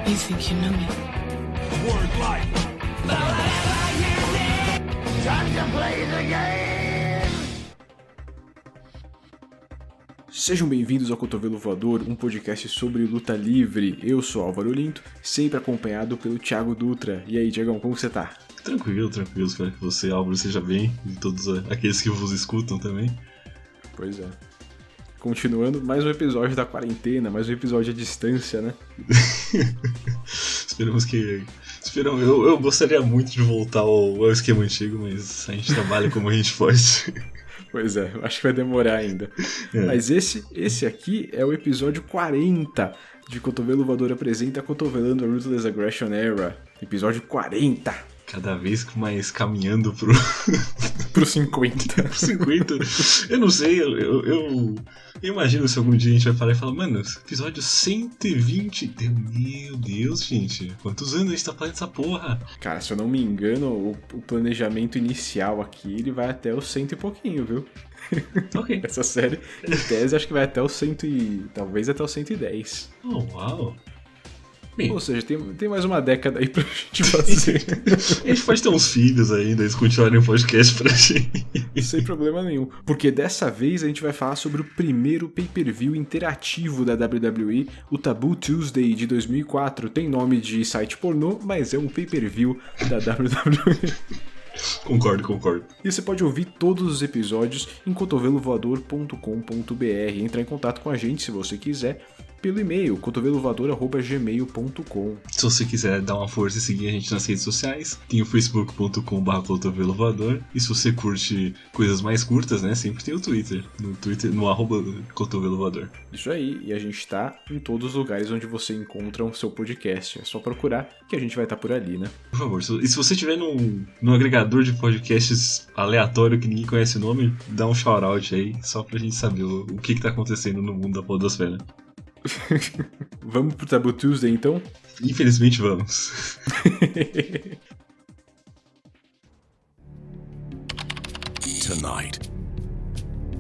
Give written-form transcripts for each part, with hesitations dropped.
You think you know me? A word like. Time to play the game! Sejam bem-vindos ao Cotovelo Voador, um podcast sobre luta livre. Eu sou Álvaro Linto, sempre acompanhado pelo Thiago Dutra. E aí, Diegão, como você tá? Tranquilo, espero que você, Álvaro, seja bem, e todos aqueles que vos escutam também. Pois é. Continuando, mais um episódio da quarentena, mais um episódio à distância, né? Eu gostaria muito de voltar ao esquema antigo, mas a gente trabalha como a gente pode. Pois é, acho que vai demorar ainda. É. Mas esse aqui é o episódio 40 de Cotovelo Voador apresenta Cotovelando a Ruthless Aggression Era. Episódio 40. Cada vez mais caminhando pro 50. Pro 50. Eu não sei, eu imagino se algum dia a gente vai parar e falar, mano, episódio 120. Meu Deus, gente, quantos anos a gente tá fazendo essa porra? Cara, se eu não me engano, o planejamento inicial aqui, ele vai até o 100 e pouquinho, viu? Ok. Essa série, em tese, acho que vai até o 100 e... talvez até o 110. Oh, uau. Bem, ou seja, tem mais uma década aí pra gente fazer. A gente pode ter uns filhos ainda, eles continuarem o podcast pra gente. Sem problema nenhum. Porque dessa vez a gente vai falar sobre o primeiro pay-per-view interativo da WWE, o Taboo Tuesday de 2004. Tem nome de site pornô, mas é um pay-per-view da WWE. Concordo. E você pode ouvir todos os episódios em cotovelovoador.com.br. Entrar em contato com a gente se você quiser pelo e-mail cotovelovoador@gmail.com. Se você quiser dar uma força e seguir a gente nas redes sociais, tem o facebook.com/cotovelovoador. E se você curte coisas mais curtas, né, sempre tem o Twitter, no @cotovelovoador. Isso aí, e a gente tá em todos os lugares onde você encontra o seu podcast. É só procurar que a gente vai estar por ali, né? Por favor, e se você estiver num agregador de podcasts aleatório que ninguém conhece o nome, dá um shout-out aí, só pra gente saber o que tá acontecendo no mundo da podosfera. Vamos pro Taboo Tuesday, então? Infelizmente, vamos. Tonight,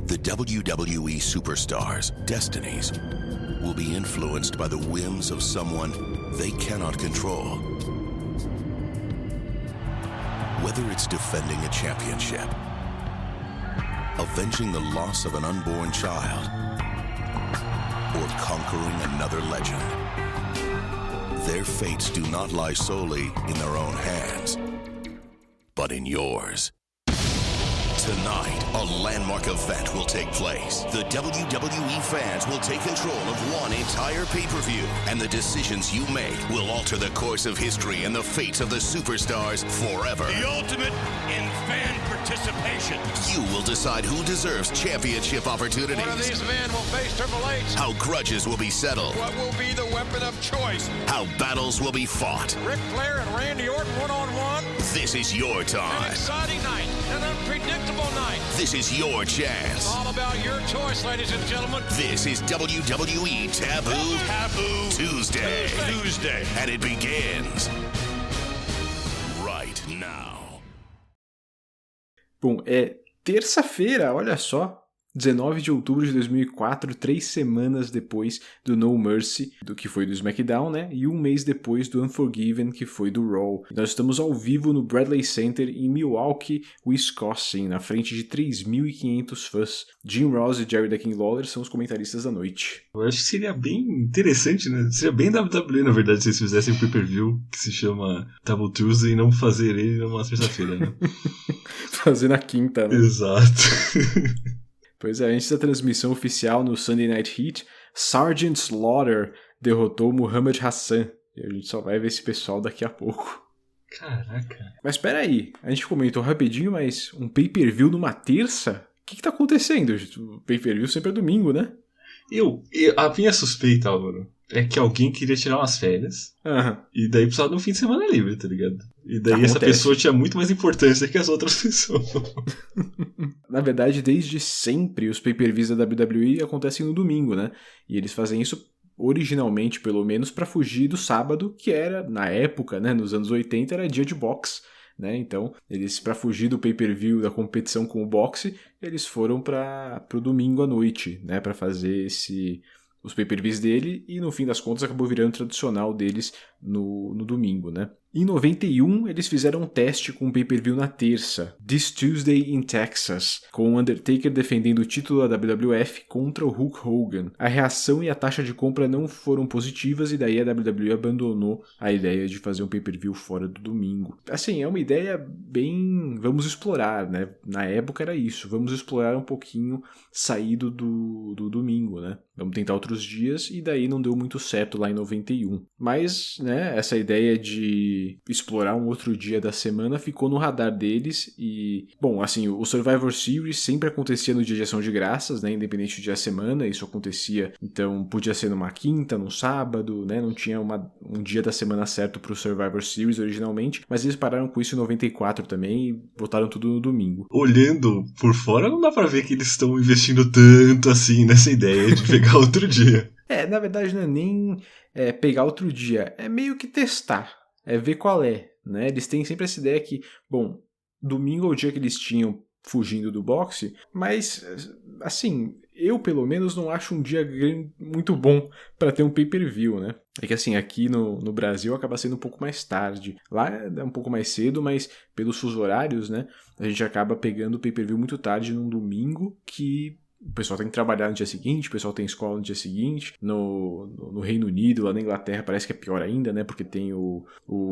the WWE superstars' destinies will be influenced by the whims of someone they cannot control. Whether it's defending a championship, avenging the loss of an unborn child, or conquering another legend, their fates do not lie solely in their own hands, but in yours. Tonight, a landmark event will take place. The WWE fans will take control of one entire pay-per-view, and the decisions you make will alter the course of history and the fates of the superstars forever. The ultimate in fan participation. You will decide who deserves championship opportunities. One of these men will face Triple H. How grudges will be settled. What will be the weapon of choice? How battles will be fought. Ric Flair and Randy Orton one-on-one. This is your An time. exciting night, an unpredictable night. This is your It's chance. all about your choice, ladies and gentlemen. This is WWE Taboo Tuesday. And it begins right now. Bom, é terça-feira, olha só. 19 de outubro de 2004, 3 semanas depois do No Mercy, do que foi do SmackDown, né? E um mês depois do Unforgiven, que foi do Raw. Nós estamos ao vivo no Bradley Center, em Milwaukee, Wisconsin, na frente de 3.500 fãs. Jim Ross e Jerry the King Lawler são os comentaristas da noite. Eu acho que seria bem interessante, né? Seria bem WWE, na verdade, se eles fizessem um pay-per-view que se chama Taboo Tuesday e não fazer ele numa terça-feira, né? Fazer na quinta, né? Exato. Pois é, antes da transmissão oficial no Sunday Night Heat, Sergeant Slaughter derrotou Muhammad Hassan. E a gente só vai ver esse pessoal daqui a pouco. Caraca. Mas espera aí, a gente comentou rapidinho, mas um pay-per-view numa terça? O que tá acontecendo? O pay-per-view sempre é domingo, né? A minha suspeita, Álvaro, é que alguém queria tirar umas férias e daí precisava de um fim de semana livre, tá ligado? E daí essa pessoa tinha muito mais importância que as outras pessoas. Na verdade, desde sempre, os pay-per-views da WWE acontecem no domingo, né? E eles fazem isso originalmente, pelo menos, para fugir do sábado, que era, na época, né, nos anos 80, era dia de boxe. Né? Então, eles, para fugir do pay-per-view da competição com o boxe, eles foram para o domingo à noite, né? Para fazer os pay-per-views dele, e no fim das contas acabou virando tradicional deles no domingo, né? Em 91, eles fizeram um teste com um pay-per-view na terça, This Tuesday in Texas, com o Undertaker defendendo o título da WWF contra o Hulk Hogan. A reação e a taxa de compra não foram positivas e daí a WWE abandonou a ideia de fazer um pay-per-view fora do domingo. Assim, é uma ideia bem... vamos explorar, né? Na época era isso, vamos explorar um pouquinho saído do domingo, né? Vamos tentar outros dias e daí não deu muito certo lá em 91. Mas, né, essa ideia de explorar um outro dia da semana ficou no radar deles e, bom, assim, o Survivor Series sempre acontecia no dia de ação de graças, né, independente do dia da semana, isso acontecia, então podia ser numa quinta, num sábado, né, não tinha um dia da semana certo pro Survivor Series originalmente, mas eles pararam com isso em 94 também e botaram tudo no domingo. Olhando por fora, não dá pra ver que eles estão investindo tanto assim nessa ideia de pegar outro dia. Na verdade não é nem pegar outro dia, é meio que testar. É ver qual é, né? Eles têm sempre essa ideia que, bom, domingo é o dia que eles tinham fugindo do boxe, mas, assim, eu pelo menos não acho um dia muito bom para ter um pay-per-view, né? É que assim, aqui no Brasil acaba sendo um pouco mais tarde. Lá é um pouco mais cedo, mas pelos fusos horários, né? A gente acaba pegando o pay-per-view muito tarde num domingo que... o pessoal tem que trabalhar no dia seguinte, o pessoal tem escola no dia seguinte. No Reino Unido, lá na Inglaterra, parece que é pior ainda, né? Porque tem o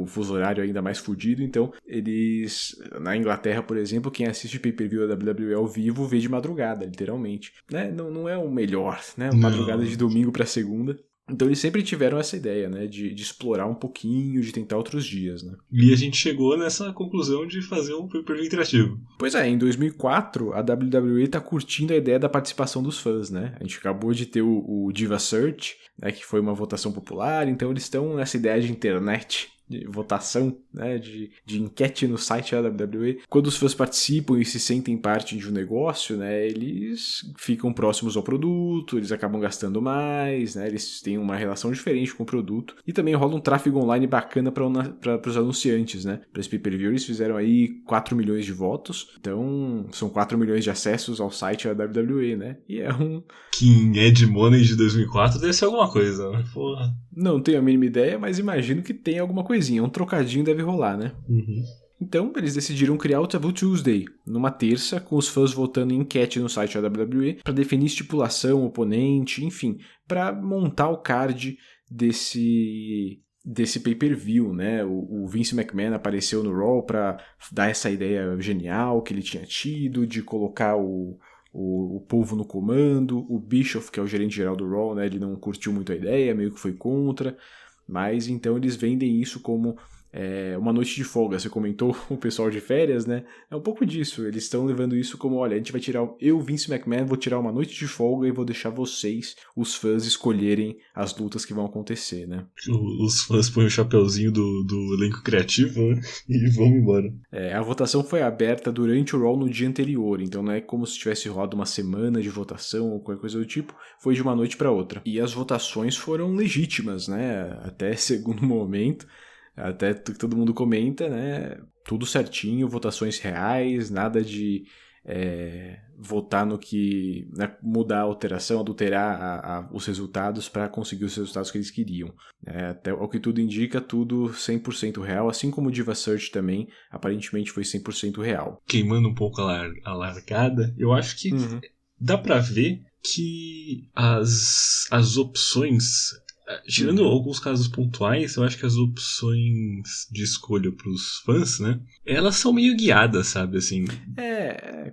fuso horário ainda mais fudido. Então, eles... na Inglaterra, por exemplo, quem assiste pay-per-view da WWE ao vivo vê de madrugada, literalmente. Né? Não é o melhor, né? Madrugada de domingo para segunda. Então eles sempre tiveram essa ideia, né, de explorar um pouquinho, de tentar outros dias, né. E a gente chegou nessa conclusão de fazer um pay-per-view interativo. Pois é, em 2004 a WWE tá curtindo a ideia da participação dos fãs, né. A gente acabou de ter o Diva Search, né, que foi uma votação popular, então eles estão nessa ideia de internet, de votação, né, de enquete no site da WWE. Quando os fãs participam e se sentem parte de um negócio, né, eles ficam próximos ao produto, eles acabam gastando mais, né, eles têm uma relação diferente com o produto e também rola um tráfego online bacana para os anunciantes, né. Para esse pay-per-view eles fizeram aí 4 milhões de votos, então são 4 milhões de acessos ao site da WWE, né, e é um... Que em Ed Money de 2004 deve ser alguma coisa, né, porra. Não tenho a mínima ideia, mas imagino que tem alguma coisinha. Um trocadinho deve rolar, né? Uhum. Então, eles decidiram criar o Taboo Tuesday, numa terça, com os fãs votando em enquete no site da WWE, para definir estipulação, oponente, enfim, para montar o card desse pay-per-view, né? O Vince McMahon apareceu no Raw para dar essa ideia genial que ele tinha tido, de colocar o povo no comando. O Bischoff, que é o gerente geral do Raw, né, ele não curtiu muito a ideia, meio que foi contra, mas então eles vendem isso como uma noite de folga. Você comentou o pessoal de férias, né? É um pouco disso, eles estão levando isso como, olha, a gente vai tirar, eu, Vince McMahon, vou tirar uma noite de folga e vou deixar vocês, os fãs, escolherem as lutas que vão acontecer, né? Os fãs põem o chapeuzinho do elenco criativo, né? E vão embora. A votação foi aberta durante o Raw no dia anterior, então não é como se tivesse rolado uma semana de votação ou qualquer coisa do tipo, foi de uma noite para outra. E as votações foram legítimas, né? Até segundo momento, até todo mundo comenta, né? Tudo certinho, votações reais, nada de votar no que... né, mudar a alteração, adulterar os resultados para conseguir os resultados que eles queriam. Até o que tudo indica, tudo 100% real, assim como o Diva Search também, aparentemente foi 100% real. Queimando um pouco a largada, eu acho que dá pra ver que as opções... Tirando alguns casos pontuais, eu acho que as opções de escolha pros fãs, né? Elas são meio guiadas, sabe, assim.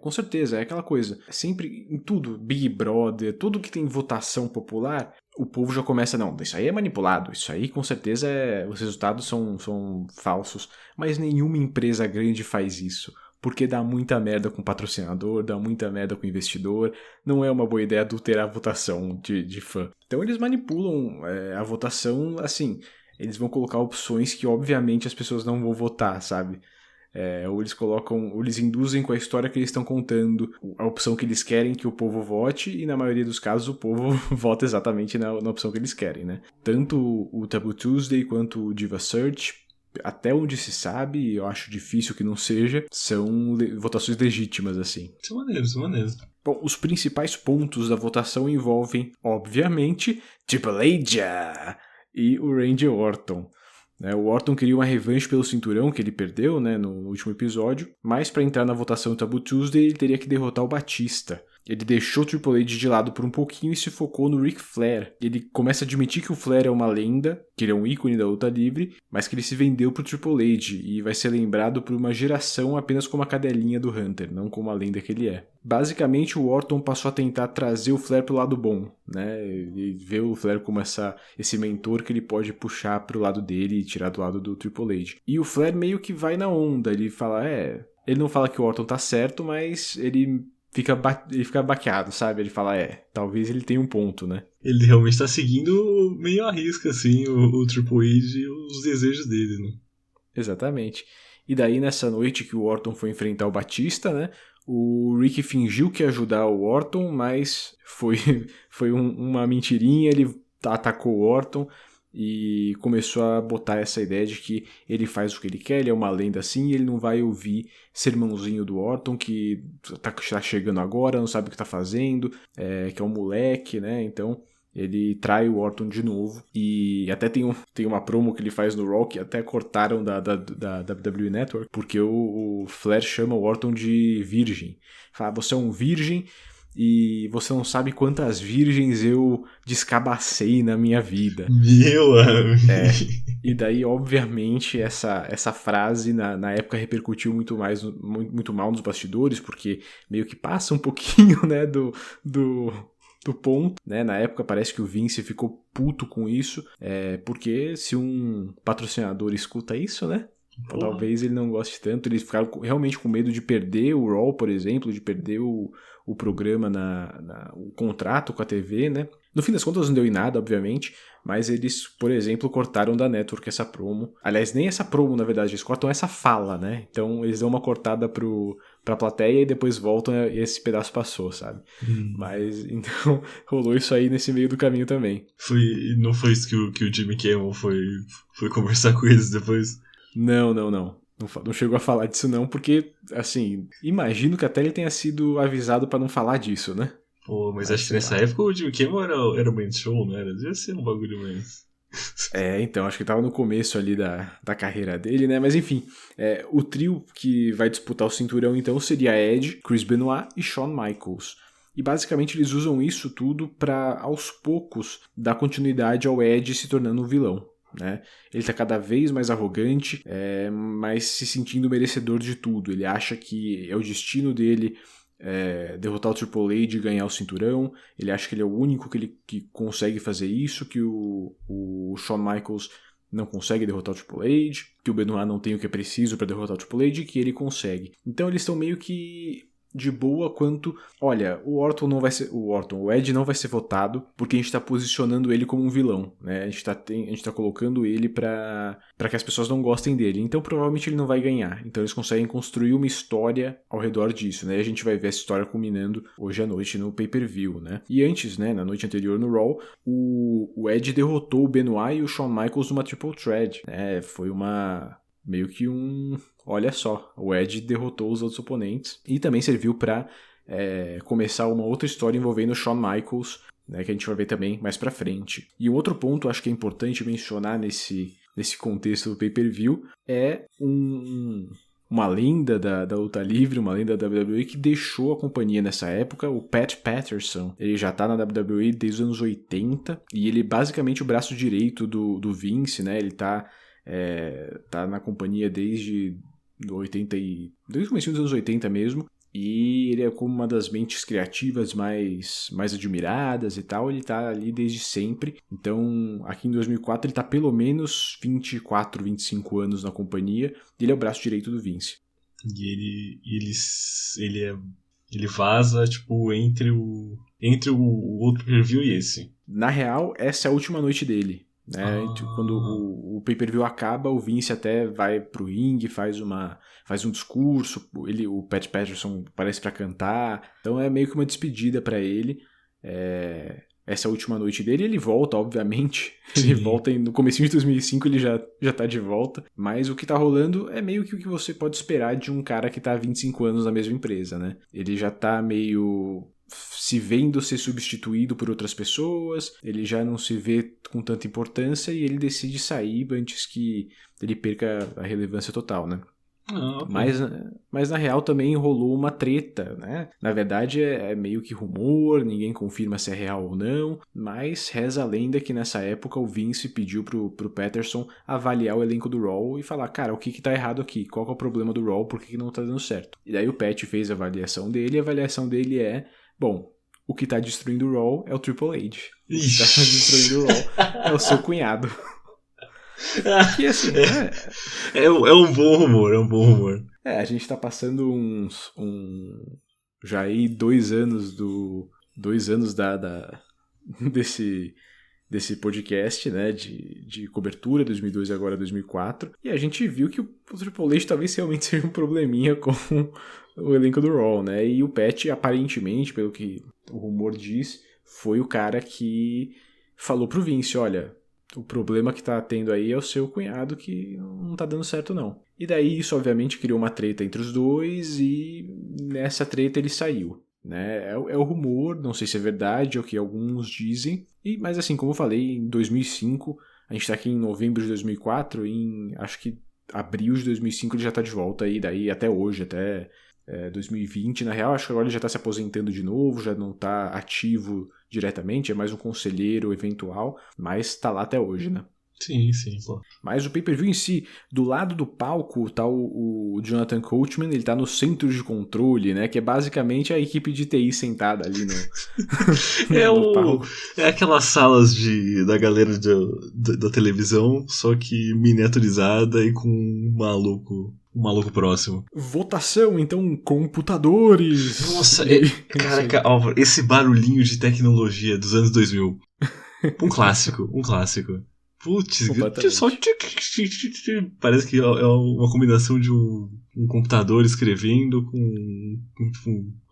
Com certeza, é aquela coisa. Sempre, em tudo, Big Brother, tudo que tem votação popular, o povo já começa, não, isso aí é manipulado, isso aí com certeza os resultados são falsos. Mas nenhuma empresa grande faz isso. Porque dá muita merda com o patrocinador, dá muita merda com o investidor, não é uma boa ideia adulterar a votação de fã. Então eles manipulam a votação, assim, eles vão colocar opções que obviamente as pessoas não vão votar, sabe? Ou eles induzem com a história que eles estão contando a opção que eles querem que o povo vote, e na maioria dos casos o povo vota exatamente na opção que eles querem, né? Tanto o Taboo Tuesday quanto o Diva Search, até onde se sabe, eu acho difícil que não seja, são votações legítimas, assim. Isso é maneiro. Bom, os principais pontos da votação envolvem, obviamente, Triple H e o Randy Orton. né? O Orton queria uma revanche pelo cinturão que ele perdeu, né, no último episódio, mas para entrar na votação do Taboo Tuesday ele teria que derrotar o Batista. Ele deixou o Triple H de lado por um pouquinho e se focou no Ric Flair. Ele começa a admitir que o Flair é uma lenda, que ele é um ícone da luta livre, mas que ele se vendeu pro Triple H e vai ser lembrado por uma geração apenas como a cadelinha do Hunter, não como a lenda que ele é. Basicamente, o Orton passou a tentar trazer o Flair pro lado bom, né? Ele vê o Flair como esse mentor que ele pode puxar pro lado dele e tirar do lado do Triple H. E o Flair meio que vai na onda, ele fala, ele não fala que o Orton tá certo, mas ele fica baqueado, sabe? Ele fala, talvez ele tenha um ponto, né? Ele realmente tá seguindo meio à risca, assim, o Triple H e os desejos dele, né? Exatamente. E daí, nessa noite que o Orton foi enfrentar o Batista, né? O Rick fingiu que ia ajudar o Orton, mas foi uma mentirinha, ele atacou o Orton e começou a botar essa ideia de que ele faz o que ele quer, ele é uma lenda assim, e ele não vai ouvir sermãozinho do Orton, que tá chegando agora, não sabe o que tá fazendo, que é um moleque, né? Então ele trai o Orton de novo. E até tem uma promo que ele faz no Raw que até cortaram da WWE Network, porque o Flair chama o Orton de virgem. Fala, você é um virgem e você não sabe quantas virgens eu descabacei na minha vida. Meu amigo. E daí, obviamente, essa frase na época repercutiu muito mal nos bastidores, porque meio que passa um pouquinho, né, do ponto, né? Na época parece que o Vince ficou puto com isso, porque se um patrocinador escuta isso, né? Talvez ele não goste tanto, eles ficaram realmente com medo de perder o Raw, por exemplo, de perder o programa, o contrato com a TV, né? No fim das contas não deu em nada, obviamente, mas eles, por exemplo, cortaram da Network essa promo. Aliás, nem essa promo, na verdade, eles cortam essa fala, né? Então eles dão uma cortada pra plateia e depois voltam e esse pedaço passou, sabe? Mas, então, rolou isso aí nesse meio do caminho também. Não foi isso que o Jimmy Kimmel foi conversar com eles depois? Não. Não chegou a falar disso não, porque, assim, imagino que até ele tenha sido avisado pra não falar disso, né? Pô, mas acho que nessa época o Jimmy Kimmel era o main show, não era? Devia ser um bagulho mais... Então, acho que tava no começo ali da carreira dele, né? Mas enfim, o trio que vai disputar o cinturão, então, seria Edge, Chris Benoit e Shawn Michaels. E basicamente eles usam isso tudo pra, aos poucos, dar continuidade ao Edge se tornando um vilão. Né? Ele tá cada vez mais arrogante, mas se sentindo merecedor de tudo. Ele acha que é o destino dele derrotar o Triple H e ganhar o cinturão. Ele acha que ele é o único que consegue fazer isso, que o Shawn Michaels não consegue derrotar o Triple H, que o Benoit não tem o que é preciso para derrotar o Triple H e que ele consegue. Então eles estão meio que de boa quanto, olha, o Edge não vai ser votado porque a gente tá posicionando ele como um vilão, né? A gente tá colocando ele pra que as pessoas não gostem dele, então provavelmente ele não vai ganhar. Então eles conseguem construir uma história ao redor disso, né? E a gente vai ver essa história culminando hoje à noite no pay-per-view, né? E antes, né, na noite anterior no Raw, o Edge derrotou o Benoit e o Shawn Michaels numa Triple Threat, né? Foi meio que olha só, o Edge derrotou os outros oponentes e também serviu para começar uma outra história envolvendo o Shawn Michaels, né, que a gente vai ver também mais pra frente. E um outro ponto acho que é importante mencionar nesse contexto do pay-per-view é uma lenda da luta livre, uma lenda da WWE que deixou a companhia nessa época, o Pat Patterson. Ele já tá na WWE desde os anos 80 e ele é basicamente o braço direito do Vince, né? Ele tá na companhia desde o começo dos anos 80 mesmo, e ele é como uma das mentes criativas mais admiradas e tal, ele tá ali desde sempre. Então aqui em 2004 ele tá pelo menos 24, 25 anos na companhia, e ele é o braço direito do Vince. E ele vaza tipo entre o outro preview e esse. Na real, essa é a última noite dele. Né? Quando o pay-per-view acaba, o Vince até vai pro ringue, faz um discurso, o Pat Patterson aparece pra cantar, então é meio que uma despedida pra ele. Essa é a última noite dele, ele volta, obviamente. Sim. Ele volta no comecinho de 2005, ele já tá de volta, mas o que tá rolando é meio que o que você pode esperar de um cara que tá há 25 anos na mesma empresa, né? Ele já tá meio se vendo ser substituído por outras pessoas, ele já não se vê com tanta importância e ele decide sair antes que ele perca a relevância total, né? Mas na real também rolou uma treta, né? Na verdade é meio que rumor, ninguém confirma se é real ou não, mas reza a lenda que nessa época o Vince pediu pro Patterson avaliar o elenco do Raw e falar, cara, o que tá errado aqui? Qual que é o problema do Raw? Por que não tá dando certo? E daí o Pat fez a avaliação dele e a avaliação dele é, bom, o que tá destruindo o Raw é o Triple H. O que tá destruindo o Raw é o seu cunhado. Que assim, é um bom rumor, a gente tá passando já aí 2 anos desse podcast, né, de cobertura, 2002 e agora 2004, e a gente viu que o Triple H talvez realmente seja um probleminha com o elenco do Raw, né, e o Pat, aparentemente, pelo que o rumor diz, foi o cara que falou pro Vince, olha, o problema que tá tendo aí é o seu cunhado que não tá dando certo não. E daí isso obviamente criou uma treta entre os dois e nessa treta ele saiu, né? É o rumor, não sei se é verdade é o que alguns dizem, mas assim, como eu falei, em 2005, a gente tá aqui em novembro de 2004, em acho que abril de 2005 ele já tá de volta aí, daí até hoje, até 2020, na real, acho que agora ele já tá se aposentando de novo, já não tá ativo diretamente, é mais um conselheiro eventual, mas tá lá até hoje, né? Sim, pô. Mas o pay-per-view em si, do lado do palco tá o Jonathan Coachman, ele tá no centro de controle, né? Que é basicamente a equipe de TI sentada ali no palco. É aquelas salas da galera da televisão, só que miniaturizada e com um maluco próximo. Votação, então, computadores. Nossa, caraca, Álvaro, esse barulhinho de tecnologia dos anos 2000. Um clássico. Putz, só parece que é uma combinação de um computador escrevendo com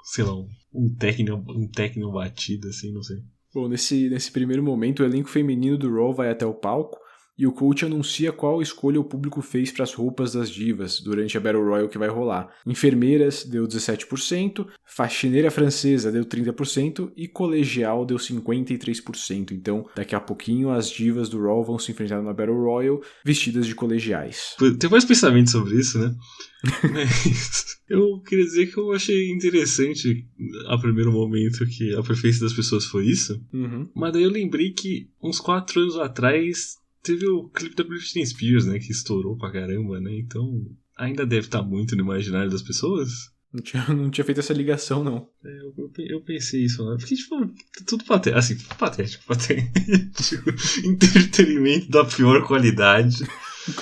sei lá, um técnico batido, assim, não sei. Bom, nesse primeiro momento, o elenco feminino do Raw vai até o palco e o coach anuncia qual escolha o público fez para as roupas das divas durante a Battle Royale que vai rolar. Enfermeiras deu 17%, faxineira francesa deu 30% e colegial deu 53%. Então, daqui a pouquinho as divas do Raw vão se enfrentar na Battle Royale vestidas de colegiais. Tem mais pensamento sobre isso, né? Mas eu queria dizer que eu achei interessante a primeiro momento que a preferência das pessoas foi isso. Uhum. Mas daí eu lembrei que uns 4 anos atrás teve o clipe da Britney Spears, né, que estourou pra caramba, né, então ainda deve estar muito no imaginário das pessoas. Não tinha feito essa ligação, não. Eu pensei isso, né, porque, tipo, tudo patético. Entretenimento da pior qualidade.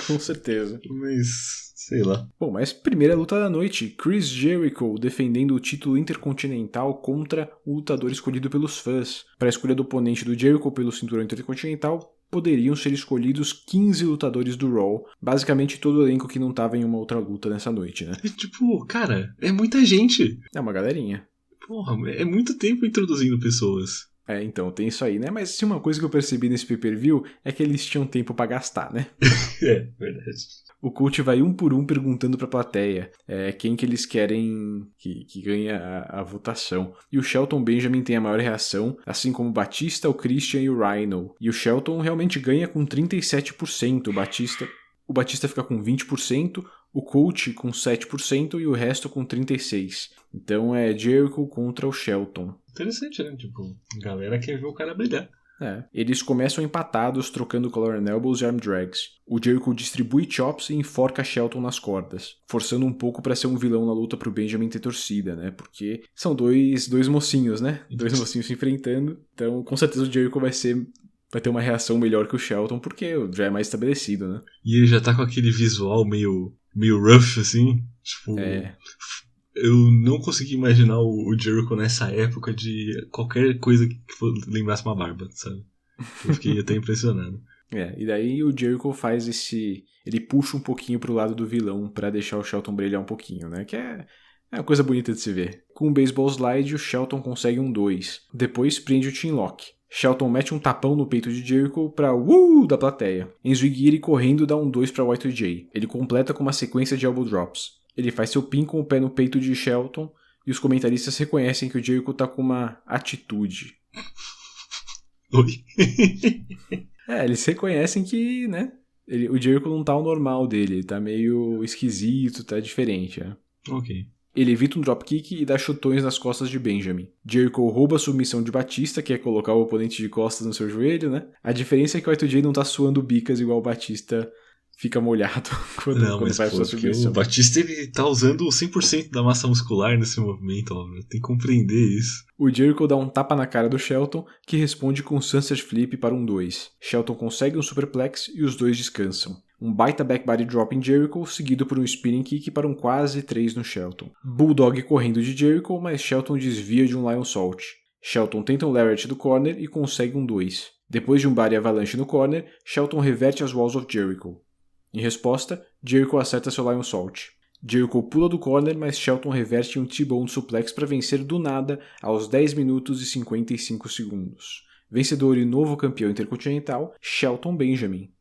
Com certeza. Mas, sei lá. Bom, mas primeira luta da noite, Chris Jericho defendendo o título intercontinental contra o lutador escolhido pelos fãs. Para a escolha do oponente do Jericho pelo cinturão intercontinental, poderiam ser escolhidos 15 lutadores do Raw, basicamente todo o elenco que não tava em uma outra luta nessa noite, né? E, tipo, cara, é muita gente. É uma galerinha. Porra, é muito tempo introduzindo pessoas. Então, tem isso aí, né? Mas se uma coisa que eu percebi nesse pay-per-view é que eles tinham tempo pra gastar, né? É, verdade. O coach vai um por um perguntando pra plateia quem que eles querem que ganhe a votação. E o Shelton Benjamin tem a maior reação, assim como o Batista, o Christian e o Rhino. E o Shelton realmente ganha com 37%. O Batista fica com 20%, o coach com 7% e o resto com 36%. Então é Jericho contra o Shelton. Interessante, né? Tipo, a galera quer ver o cara brilhar. Eles começam empatados, trocando collar and elbows e arm drags. O Jericho distribui chops e enforca Shelton nas cordas, forçando um pouco pra ser um vilão na luta pro Benjamin ter torcida, né? Porque são dois mocinhos, né? Dois mocinhos se enfrentando. Então, com certeza o Jericho vai ter uma reação melhor que o Shelton, porque já é mais estabelecido, né? E ele já tá com aquele visual meio rough, assim. Tipo... Eu não consegui imaginar o Jericho nessa época de qualquer coisa que lembrasse uma barba, sabe? Eu fiquei até impressionado. E daí o Jericho faz ele puxa um pouquinho pro lado do vilão pra deixar o Shelton brilhar um pouquinho, né? Que é uma coisa bonita de se ver. Com o baseball slide, o Shelton consegue um 2. Depois prende o chinlock. Shelton mete um tapão no peito de Jericho pra da plateia. Enziguri correndo dá um 2 pra Y2J. Ele completa com uma sequência de elbow drops. Ele faz seu pin com o pé no peito de Shelton e os comentaristas reconhecem que o Jericho tá com uma atitude. Oi? Eles reconhecem que, né, o Jericho não tá ao normal dele, ele tá meio esquisito, tá diferente, né? Ok. Ele evita um dropkick e dá chutões nas costas de Benjamin. Jericho rouba a submissão de Batista, que é colocar o oponente de costas no seu joelho, né? A diferença é que o Y2J não tá suando bicas igual o Batista fica molhado quando vai pra sua submissão. O Batista ele tá usando 100% da massa muscular nesse movimento, ó, tem que compreender isso. O Jericho dá um tapa na cara do Shelton, que responde com um sunset flip para um 2. Shelton consegue um superplex e os dois descansam. Um baita backbody drop em Jericho, seguido por um spinning kick para um quase 3 no Shelton. Bulldog correndo de Jericho, mas Shelton desvia de um Lionsault. Shelton tenta um Lariat do corner e consegue um 2. Depois de um body avalanche no corner, Shelton reverte as Walls of Jericho. Em resposta, Jericho acerta seu Lionsault. Jericho pula do corner, mas Shelton reverte um T-Bone suplex para vencer do nada aos 10 minutos e 55 segundos. Vencedor e novo campeão intercontinental, Shelton Benjamin.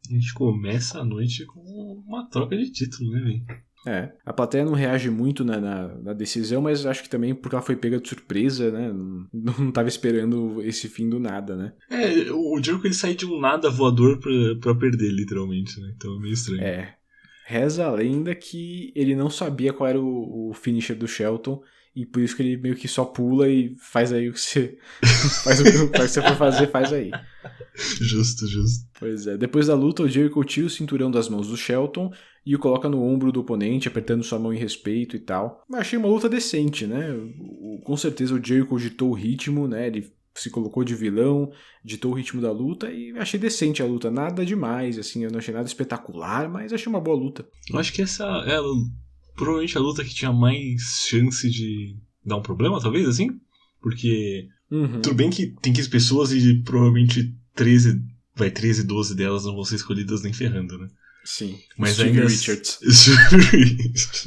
A gente começa a noite com uma troca de título, né, velho? A plateia não reage muito na decisão, mas acho que também porque ela foi pega de surpresa, né? Não tava esperando esse fim do nada, né? O Jericho ele sai de um nada voador pra perder, literalmente, né? Então é meio estranho. Reza a lenda que ele não sabia qual era o finisher do Shelton e por isso que ele meio que só pula e faz aí o que você faz o que você for fazer, faz aí. Justo. Pois é. Depois da luta, o Jericho tira o cinturão das mãos do Shelton e o coloca no ombro do oponente, apertando sua mão em respeito e tal. Mas achei uma luta decente, né? Com certeza o Jericho ditou o ritmo, né? Ele se colocou de vilão, ditou o ritmo da luta e achei decente a luta. Nada demais, assim, eu não achei nada espetacular, mas achei uma boa luta. Eu acho que essa é provavelmente a luta que tinha mais chance de dar um problema, talvez, assim? Porque tudo bem que tem 15 pessoas e provavelmente 13, 12 delas não vão ser escolhidas nem ferrando, né? Sim, mas Steve ainda Richards.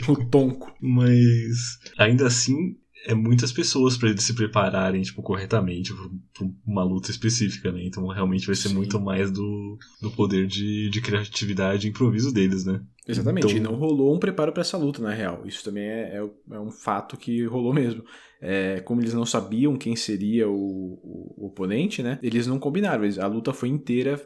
O tonco. Mas ainda assim é muitas pessoas para eles se prepararem tipo, corretamente pra uma luta específica, né? Então realmente vai ser muito mais do poder de criatividade e improviso deles, né? Exatamente, então... e não rolou um preparo para essa luta, na real. Isso também é um fato que rolou mesmo. Como eles não sabiam quem seria o oponente, né? Eles não combinaram, a luta foi inteira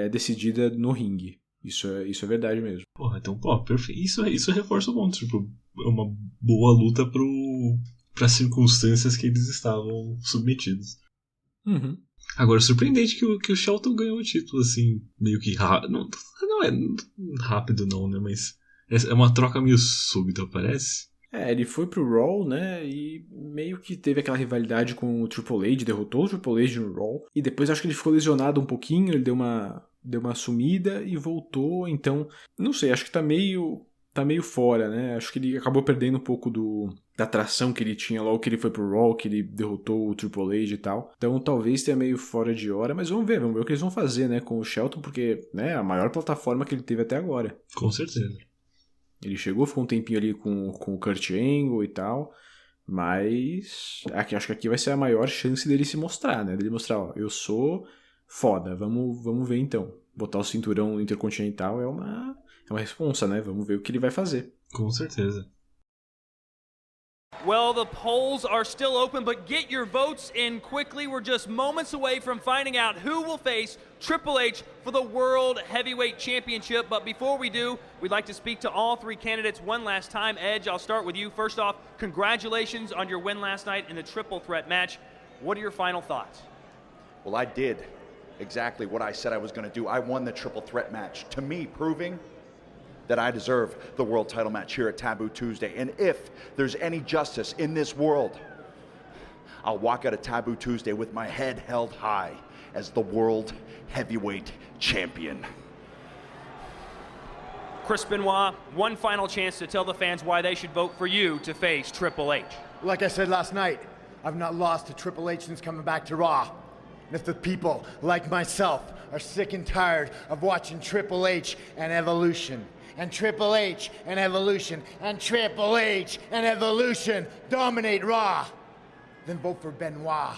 decidida no ringue. Isso é verdade mesmo. Porra, então, perfeito. Isso reforça o ponto. Tipo, é uma boa luta para as circunstâncias que eles estavam submetidos. Uhum. Agora, surpreendente que o Shelton ganhou o título, assim, meio que rápido. Não é rápido, não, né? Mas é uma troca meio súbita, parece. Ele foi pro Raw, né? E meio que teve aquela rivalidade com o Triple H, derrotou o Triple H no Raw. E depois acho que ele ficou lesionado um pouquinho, ele deu uma sumida e voltou. Então, não sei, acho que tá meio fora, né? Acho que ele acabou perdendo um pouco da atração que ele tinha logo que ele foi pro Raw, que ele derrotou o Triple H e tal. Então talvez tenha meio fora de hora, mas vamos ver o que eles vão fazer, né, com o Shelton, porque, né, é a maior plataforma que ele teve até agora. Com certeza. Ele chegou, ficou um tempinho ali com o Kurt Angle e tal, mas acho que aqui vai ser a maior chance dele se mostrar, né? Dele mostrar, ó, eu sou foda, vamos ver então. Botar o cinturão intercontinental é uma responsa, né? Vamos ver o que ele vai fazer. Com certeza. Well, the polls are still open, but get your votes in quickly. We're just moments away from finding out who will face Triple H for the World Heavyweight Championship. But before we do, we'd like to speak to all three candidates one last time. Edge, I'll start with you. First off, congratulations on your win last night in the triple threat match. What are your final thoughts? Well, I did exactly what I said I was going to do. I won the triple threat match. To me, proving that I deserve the world title match here at Taboo Tuesday. And if there's any justice in this world, I'll walk out of Taboo Tuesday with my head held high as the world heavyweight champion. Chris Benoit, one final chance to tell the fans why they should vote for you to face Triple H. Like I said last night, I've not lost to Triple H since coming back to Raw. And if the people, like myself, are sick and tired of watching Triple H and Evolution, and Triple H and Evolution, and Triple H and Evolution dominate Raw, then vote for Benoit,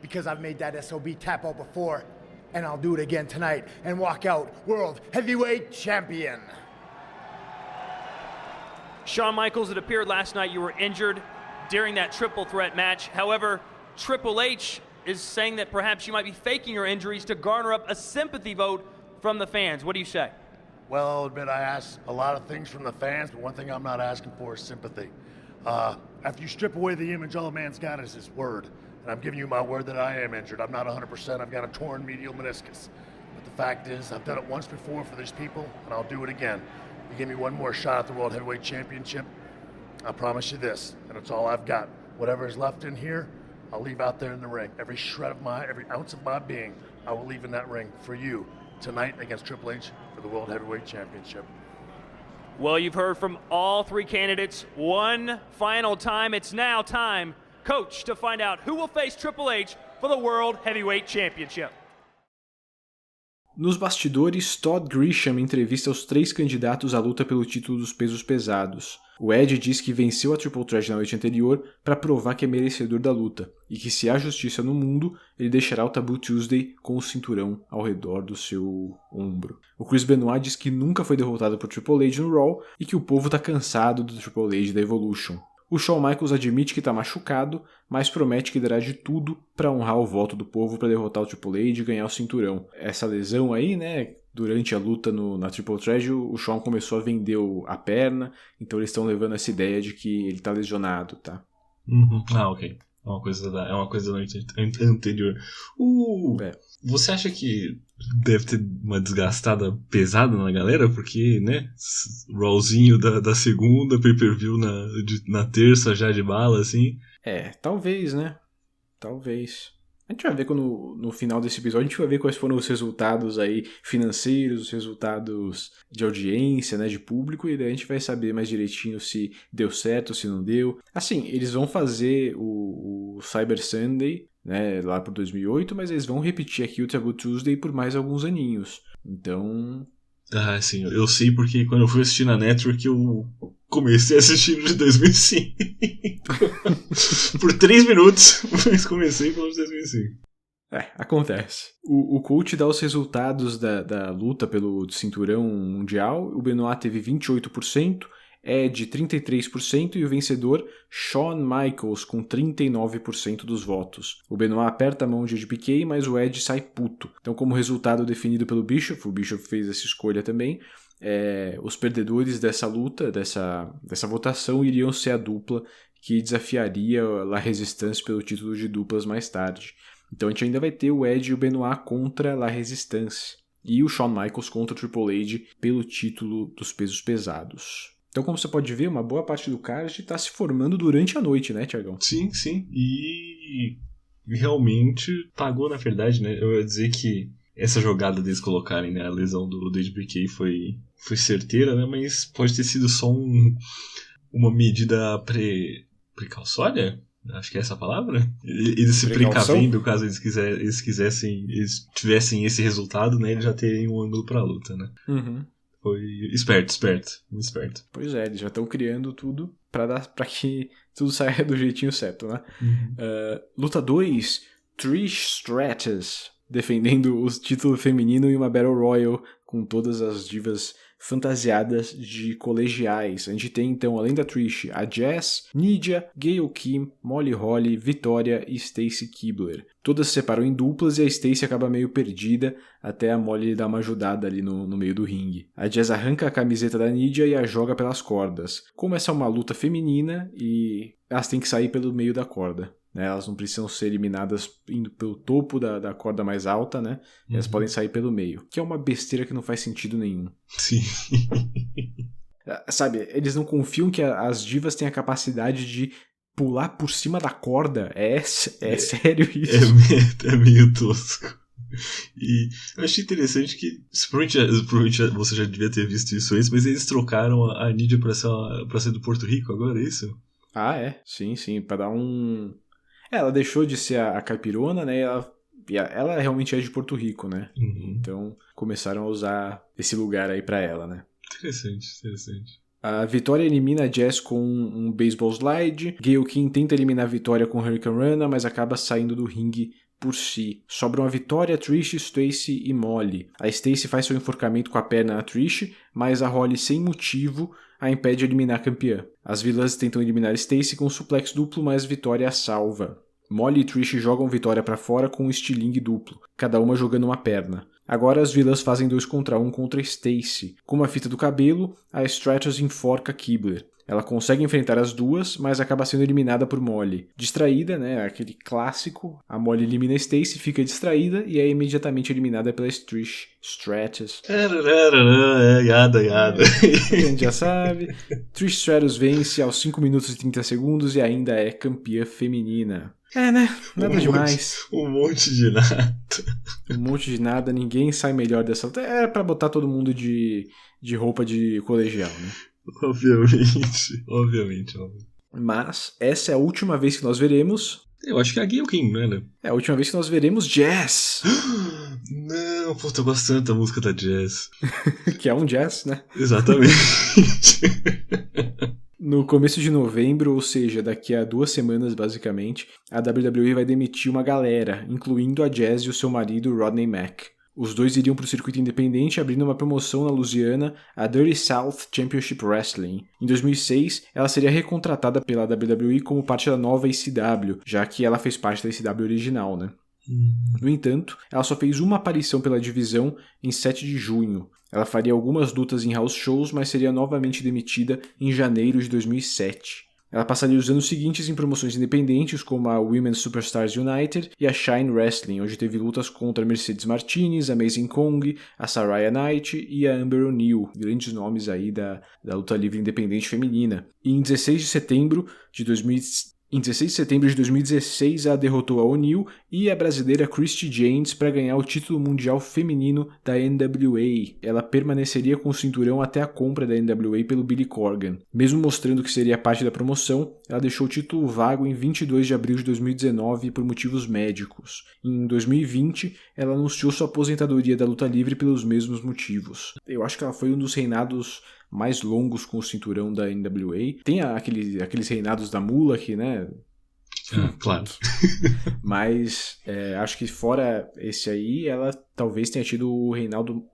because I've made that SOB tap out before, and I'll do it again tonight, and walk out World Heavyweight Champion. Shawn Michaels, it appeared last night you were injured. during that triple threat match. However, Triple H is saying that perhaps you might be faking your injuries to garner up a sympathy vote from the fans. What do you say? Well, I'll admit I ask a lot of things from the fans, but one thing I'm not asking for is sympathy. After you strip away the image, all a man's got is his word. And I'm giving you my word that I am injured. I'm not 100%. I've got a torn medial meniscus. But the fact is, I've done it once before for these people, and I'll do it again. You give me one more shot at the World Heavyweight Championship, I promise you this, and it's all I've got. Whatever is left in here, I'll leave out there in the ring. Every ounce of my being, I will leave in that ring for you tonight against Triple H for the World Heavyweight Championship. Well, you've heard from all three candidates one final time. It's now time, Coach, to find out who will face Triple H for the World Heavyweight Championship. Nos bastidores, Todd Grisham entrevista os 3 candidatos à luta pelo título dos pesos pesados. O Edge diz que venceu a Triple Threat na noite anterior para provar que é merecedor da luta, e que se há justiça no mundo, ele deixará o Taboo Tuesday com o cinturão ao redor do seu ombro. O Chris Benoit diz que nunca foi derrotado por Triple H no Raw e que o povo está cansado do Triple H da Evolution. O Shawn Michaels admite que está machucado, mas promete que dará de tudo para honrar o voto do povo para derrotar o Triple H e ganhar o cinturão. Essa lesão aí, né, durante a luta na Triple Threat, o Shawn começou a vender a perna, então eles estão levando essa ideia de que ele está lesionado, tá? Uhum. Ah, ok. É uma coisa da noite anterior. Você acha que deve ter uma desgastada pesada na galera? Porque, né, Rawzinho da segunda, pay-per-view na terça já de bala, assim. Talvez, né? Talvez. A gente vai ver no final desse episódio, a gente vai ver quais foram os resultados aí financeiros, os resultados de audiência, né, de público, e daí a gente vai saber mais direitinho se deu certo, se não deu. Assim, eles vão fazer o Cyber Sunday, né, lá por 2008, mas eles vão repetir aqui o Taboo Tuesday por mais alguns aninhos. Então... Ah, sim, eu sei porque quando eu fui assistir na Network eu comecei a assistir no de 2005. Por 3 minutos, mas comecei pelo de 2005. Acontece. O coach dá os resultados da luta pelo cinturão mundial. O Benoit teve 28%, Edge 33% e o vencedor Shawn Michaels com 39% dos votos. O Benoit aperta a mão de HBK, mas o Edge sai puto. Então, como resultado definido pelo Bischoff, o Bischoff fez essa escolha também, os perdedores dessa luta, dessa votação, iriam ser a dupla que desafiaria La Resistance pelo título de duplas mais tarde. Então a gente ainda vai ter o Edge e o Benoit contra La Resistance e o Shawn Michaels contra o Triple H pelo título dos pesos pesados. Então, como você pode ver, uma boa parte do card está se formando durante a noite, né, Thiagão? Sim, sim. E realmente pagou, na verdade, né? Eu ia dizer que essa jogada deles colocarem, né, a lesão do HBK foi certeira, né? Mas pode ter sido só uma medida precautória? Acho que é essa a palavra? Eles se precavendo caso eles tivessem esse resultado, né? Eles já teriam um ângulo pra luta, né? Uhum. Foi esperto. Pois é, eles já estão criando tudo pra que tudo saia do jeitinho certo, né? Uhum. Luta 2, Trish Stratus defendendo o título feminino em uma Battle Royal com todas as divas fantasiadas de colegiais. A gente tem então, além da Trish, a Jazz, Nidia, Gail Kim, Molly Holly, Vitória e Stacy Keibler. Todas se separam em duplas e a Stacy acaba meio perdida até a Molly dar uma ajudada ali no meio do ringue. A Jazz arranca a camiseta da Nidia e a joga pelas cordas. Como essa é uma luta feminina e elas têm que sair pelo meio da corda, né? Elas não precisam ser eliminadas indo pelo topo da corda mais alta, né? Elas podem sair pelo meio, que é uma besteira que não faz sentido nenhum. Sim. Sabe, eles não confiam que as divas têm a capacidade de pular por cima da corda. É sério isso? É meio tosco. E eu achei interessante que provavelmente você já devia ter visto isso antes, mas eles trocaram a Nidia pra ser do Porto Rico agora, é isso? Ah, é? Sim, pra dar um... Ela deixou de ser a caipirona, né? Ela realmente é de Porto Rico, né? Uhum. Então começaram a usar esse lugar aí pra ela, né? Interessante. A Vitória elimina a Jazz com um baseball slide. Gail Kim tenta eliminar a Vitória com Hurricane Rana, mas acaba saindo do ringue por si. Sobram a Vitória, Trish, Stacy e Molly. A Stacy faz seu enforcamento com a perna na Trish, mas a Holly, sem motivo, a impede de eliminar a campeã. As vilãs tentam eliminar Stacy com um suplex duplo, mas Vitória a salva. Molly e Trish jogam Vitória pra fora com um estilingue duplo, cada uma jogando uma perna. Agora as vilãs fazem 2 contra 1 contra Stacy. Com uma fita do cabelo, a Stratus enforca Kibler. Ela consegue enfrentar as duas, mas acaba sendo eliminada por Molly. Distraída, né, aquele clássico, a Molly elimina Stacy, fica distraída e é imediatamente eliminada pela Trish Stratus. Yada. A gente já sabe. Trish Stratus vence aos 5 minutos e 30 segundos e ainda é campeã feminina. Né? Nada demais. Um monte de nada. Um monte de nada, ninguém sai melhor dessa luta. Era pra botar todo mundo de roupa de colegial, né? Obviamente. Mas essa é a última vez que nós veremos... Eu acho que é a Gayle King, né? É a última vez que nós veremos Jazz. Não, puta, eu gosto tanto da música da Jazz. Que é um jazz, né? Exatamente. No começo de novembro, ou seja, daqui a 2 semanas basicamente, a WWE vai demitir uma galera, incluindo a Jazz e o seu marido Rodney Mack. Os dois iriam para o circuito independente, abrindo uma promoção na Louisiana, a Dirty South Championship Wrestling. Em 2006, ela seria recontratada pela WWE como parte da nova ECW, já que ela fez parte da ECW original, né? No entanto, ela só fez uma aparição pela divisão em 7 de junho. Ela faria algumas lutas em house shows, mas seria novamente demitida em janeiro de 2007. Ela passaria os anos seguintes em promoções independentes como a Women's Superstars United e a Shine Wrestling, onde teve lutas contra Mercedes Martinez, a Amazing Kong, a Saraya Knight e a Amber O'Neil, grandes nomes aí da luta livre independente feminina. E em 16 de setembro de 2016, ela derrotou a O'Neil e a brasileira Christy James para ganhar o título mundial feminino da NWA. Ela permaneceria com o cinturão até a compra da NWA pelo Billy Corgan. Mesmo mostrando que seria parte da promoção, ela deixou o título vago em 22 de abril de 2019 por motivos médicos. Em 2020, ela anunciou sua aposentadoria da luta livre pelos mesmos motivos. Eu acho que ela foi um dos reinados mais longos com o cinturão da NWA. Tem aqueles reinados da Mulak, né? Claro. Mas acho que fora esse aí, ela talvez tenha tido o Reinaldo.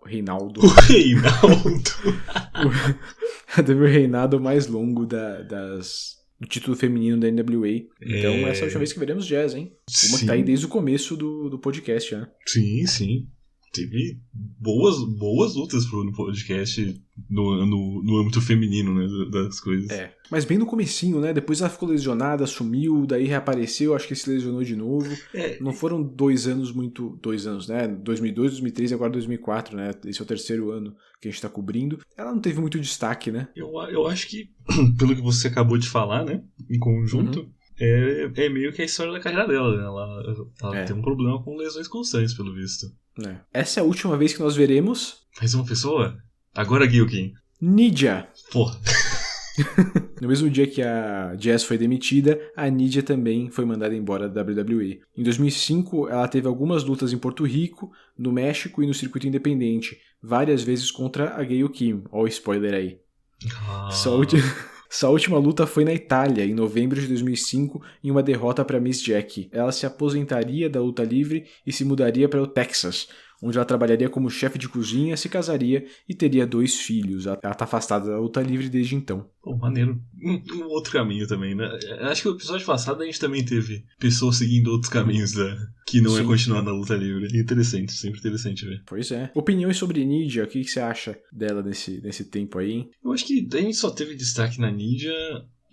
Teve o reinado mais longo do título feminino da NWA. Então essa é a última vez que veremos Jazz, hein? Uma que tá aí desde o começo do podcast, né? Sim. Teve boas lutas no podcast no âmbito feminino, né, das coisas. Mas bem no comecinho, né? Depois ela ficou lesionada, sumiu, daí reapareceu, acho que se lesionou de novo. Não foram 2 anos, né? 2002, 2003 e agora 2004, né? Esse é o 3º ano que a gente tá cobrindo. Ela não teve muito destaque, né? Eu acho que, pelo que você acabou de falar, né, em conjunto... É meio que a história da carreira dela, né? Ela tem um problema com lesões constantes, pelo visto. Essa é a última vez que nós veremos... Mais uma pessoa? Agora Gayle King. Nydia. Porra. No mesmo dia que a Jazz foi demitida, a Nydia também foi mandada embora da WWE. Em 2005, ela teve algumas lutas em Porto Rico, no México e no circuito independente, várias vezes contra a Gayle King. Ó o spoiler aí. Sua última luta foi na Itália, em novembro de 2005, em uma derrota para Miss Jackie. Ela se aposentaria da luta livre e se mudaria para o Texas, onde ela trabalharia como chefe de cozinha, se casaria e teria 2 filhos. Ela está afastada da luta livre desde então. Pô, maneiro. Um outro caminho também, né? Acho que no episódio passado a gente também teve pessoas seguindo outros caminhos que não é continuar na luta livre. Interessante, sempre interessante ver. Pois é. Opiniões sobre Nydia, o que você acha dela nesse tempo aí, hein? Eu acho que a gente só teve destaque na Nydia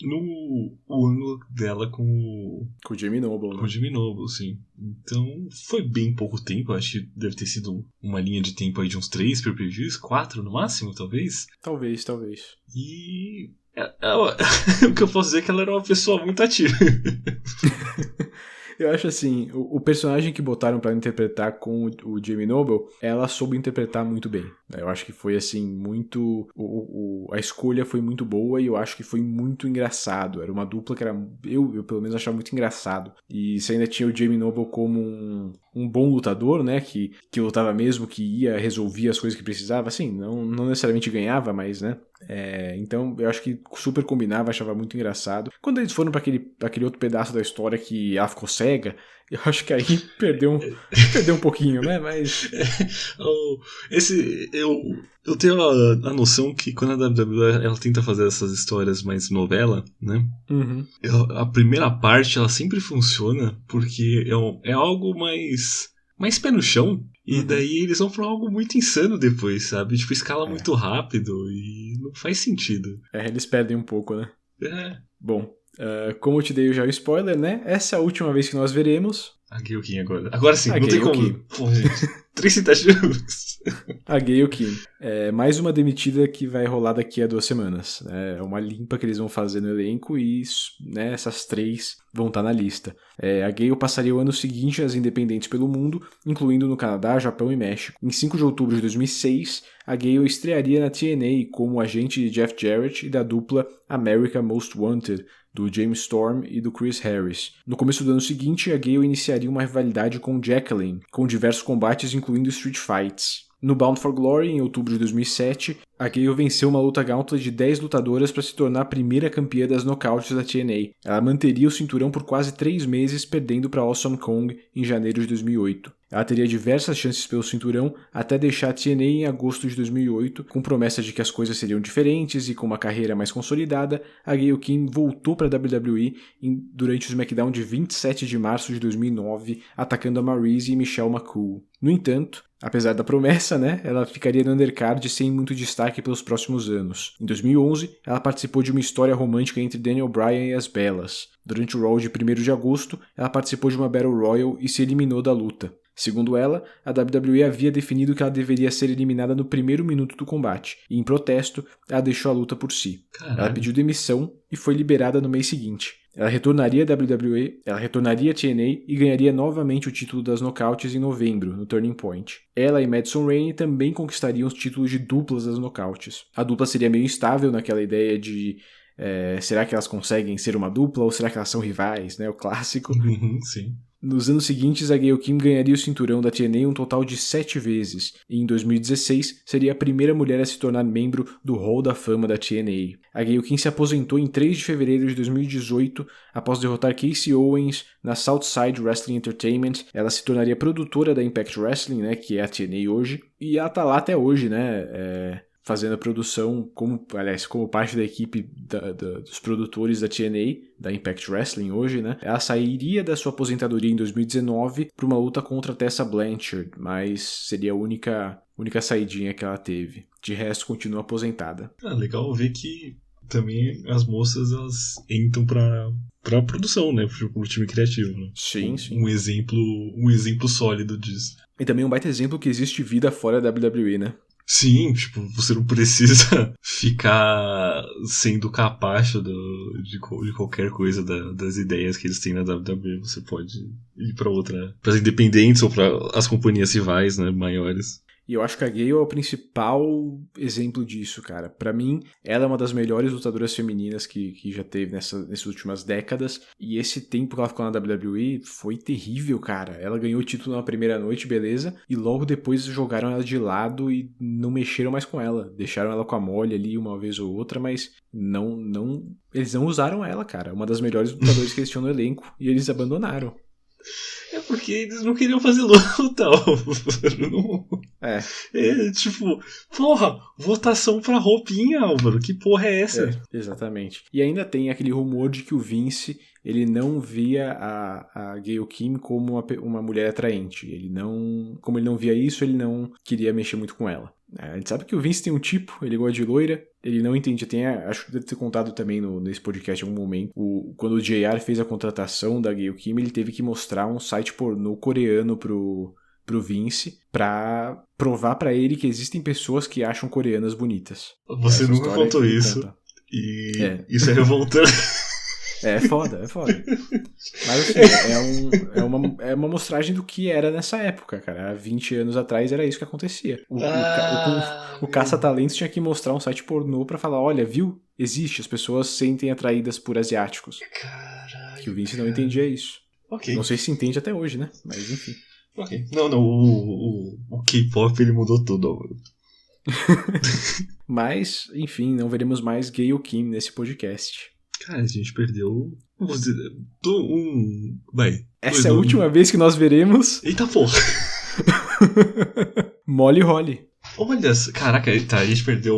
no ângulo dela com o Jamie Noble, né? Com o Jamie Noble, sim. Então, foi bem pouco tempo. Acho que deve ter sido uma linha de tempo aí de uns 3 pay-per-views, 4 no máximo, talvez. Talvez. E... o que eu posso dizer é que ela era uma pessoa muito ativa. Eu acho assim, o personagem que botaram pra interpretar com o Jamie Noble, ela soube interpretar muito bem. Eu acho que foi assim, muito... a escolha foi muito boa e eu acho que foi muito engraçado. Era uma dupla que eu pelo menos achava muito engraçado. E você ainda tinha o Jamie Noble como um bom lutador, né? Que lutava mesmo, que resolvia as coisas que precisava. Assim, não necessariamente ganhava, mas, né? Então eu acho que super combinava, achava muito engraçado. Quando eles foram para aquele outro pedaço da história que ela ficou cega, eu acho que aí perdeu um pouquinho, né? Mas Eu tenho a noção que quando a WWE ela tenta fazer essas histórias mais novela, né? Uhum. A primeira parte ela sempre funciona porque é algo mais pé no chão. E daí eles vão pra algo muito insano depois, sabe? Tipo, escala muito rápido e não faz sentido. Eles perdem um pouco, né? Bom, como eu te dei já o spoiler, né? Essa é a última vez que nós veremos. A Gayle Kim agora. Agora sim, A não tem Gayle como. Kim. Pô, gente, 3 citativos. A Gayle Kim. Mais uma demitida que vai rolar daqui a 2 semanas. É uma limpa que eles vão fazer no elenco e, né, essas 3 vão estar na lista. A Gayle passaria o ano seguinte nas independentes pelo mundo, incluindo no Canadá, Japão e México. Em 5 de outubro de 2006, a Gayle estrearia na TNA como agente de Jeff Jarrett e da dupla America Most Wanted, do James Storm e do Chris Harris. No começo do ano seguinte, a Gayle iniciaria uma rivalidade com Jacqueline, com diversos combates incluindo street fights. No Bound for Glory, em outubro de 2007, a Gayle venceu uma luta gauntlet de 10 lutadoras para se tornar a primeira campeã das knockouts da TNA. Ela manteria o cinturão por quase 3 meses, perdendo para Awesome Kong em janeiro de 2008. Ela teria diversas chances pelo cinturão até deixar a TNA em agosto de 2008, com promessa de que as coisas seriam diferentes e com uma carreira mais consolidada. A Gayle Kim voltou para a WWE durante o SmackDown de 27 de março de 2009, atacando a Maryse e Michelle McCool. No entanto, apesar da promessa, né, ela ficaria no undercard sem muito destaque pelos próximos anos. Em 2011, ela participou de uma história romântica entre Daniel Bryan e as Bellas. Durante o Raw de 1º de agosto, ela participou de uma Battle Royal e se eliminou da luta. Segundo ela, a WWE havia definido que ela deveria ser eliminada no 1º minuto do combate, e em protesto, ela deixou a luta por si. Caralho. Ela pediu demissão e foi liberada no mês seguinte. Ela retornaria à WWE, ela retornaria à TNA e ganharia novamente o título das Knockouts em novembro, no Turning Point. Ela e Madison Rayne também conquistariam os títulos de duplas das Knockouts. A dupla seria meio instável naquela ideia de será que elas conseguem ser uma dupla ou será que elas são rivais, né? O clássico. Sim. Nos anos seguintes, a Gayle Kim ganharia o cinturão da TNA um total de 7 vezes, e em 2016 seria a primeira mulher a se tornar membro do Hall da Fama da TNA. A Gayle Kim se aposentou em 3 de fevereiro de 2018, após derrotar Casey Owens na Southside Wrestling Entertainment. Ela se tornaria produtora da Impact Wrestling, né, que é a TNA hoje, e ela tá lá até hoje, né, fazendo a produção como parte da equipe dos produtores da TNA, da Impact Wrestling hoje, né? Ela sairia da sua aposentadoria em 2019 para uma luta contra Tessa Blanchard, mas seria a única saidinha que ela teve. De resto, continua aposentada. Legal ver que também as moças elas entram pra produção, né? Pro time criativo, né? Sim. Um exemplo sólido disso. E também um baita exemplo que existe vida fora da WWE, né? Sim, tipo, você não precisa ficar sendo capacho de qualquer coisa das ideias que eles têm na WWE. Você pode ir para as independentes ou para as companhias rivais, né, maiores. E eu acho que a Gayle é o principal exemplo disso, cara. Pra mim, ela é uma das melhores lutadoras femininas que já teve nessas últimas décadas. E esse tempo que ela ficou na WWE foi terrível, cara. Ela ganhou o título na primeira noite, beleza. E logo depois jogaram ela de lado e não mexeram mais com ela. Deixaram ela com a mole ali uma vez ou outra, mas eles não usaram ela, cara. Uma das melhores lutadoras que eles tinham no elenco. E eles abandonaram. É porque eles não queriam fazer luta, Álvaro. Tipo, porra, votação pra roupinha, Álvaro. Que porra é essa? Exatamente. E ainda tem aquele rumor de que o Vince, ele não via a Gayle Kim como uma mulher atraente. Como ele não via isso, ele não queria mexer muito com ela. A gente sabe que o Vince tem um tipo, ele gosta de loira, ele não entende. Acho que deve ter contado também nesse podcast em algum momento. Quando o JR fez a contratação da Gayle Kim, ele teve que mostrar um site pornô coreano pro Vince pra provar pra ele que existem pessoas que acham coreanas bonitas. Você nunca contou isso. E isso é revoltante. É foda. Mas assim, é uma mostragem do que era nessa época, cara. Há 20 anos atrás era isso que acontecia. O caça-talentos tinha que mostrar um site pornô pra falar, olha, viu? Existe, as pessoas se sentem atraídas por asiáticos. Caralho. Que o Vince não entendia isso. Ok. Não sei se entende até hoje, né? Mas enfim. Ok. Não, o K-pop ele mudou tudo. Mas, enfim, não veremos mais Gayle Kim nesse podcast. Cara, a gente perdeu. Essa é a última vez que nós veremos. Eita porra! Molly Holly. Olha, caraca, tá, a gente perdeu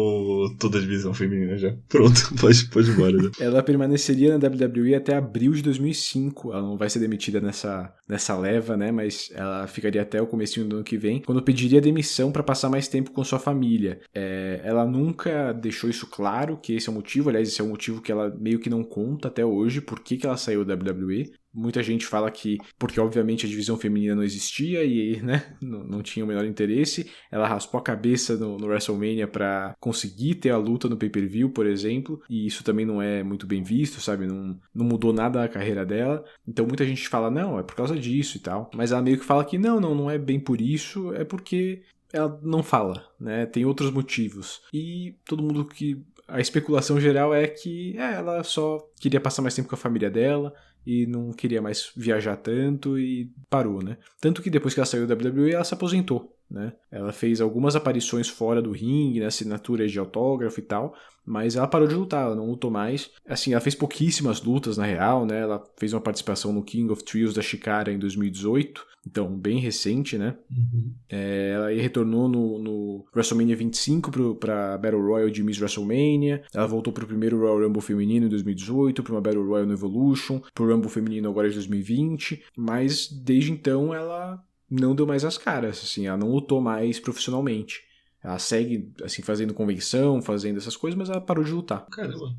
toda a divisão feminina já. Pronto, pode ir embora. Né? Ela permaneceria na WWE até abril de 2005. Ela não vai ser demitida nessa leva, né? Mas ela ficaria até o comecinho do ano que vem, quando pediria demissão para passar mais tempo com sua família. Ela nunca deixou isso claro, que esse é o motivo. Aliás, esse é o motivo que ela meio que não conta até hoje, por que ela saiu da WWE. Muita gente fala que, porque obviamente a divisão feminina não existia e, né, não tinha o menor interesse. Ela raspou a cabeça no WrestleMania pra conseguir ter a luta no pay-per-view, por exemplo, e isso também não é muito bem visto, sabe? Não mudou nada a carreira dela. Então muita gente fala, não, é por causa disso e tal. Mas ela meio que fala que não é bem por isso, é porque ela não fala, né? Tem outros motivos. E todo mundo que... A especulação geral é que ela só queria passar mais tempo com a família dela e não queria mais viajar tanto e parou, né? Tanto que depois que ela saiu da WWE, ela se aposentou, né? Ela fez algumas aparições fora do ringue, né? Assinaturas de autógrafo e tal, mas ela parou de lutar, ela não lutou mais. Assim, ela fez pouquíssimas lutas, na real, né? Ela fez uma participação no King of Trios da Chikara em 2018, então bem recente, né? Uhum. Ela retornou no WrestleMania 25 pra Battle Royal de Miss WrestleMania. Ela voltou pro primeiro Royal Rumble feminino em 2018, pra uma Battle Royal no Evolution, pro Rumble feminino agora de 2020, mas desde então ela não deu mais as caras, assim, ela não lutou mais profissionalmente. Ela segue, assim, fazendo convenção, fazendo essas coisas, mas ela parou de lutar. Caramba.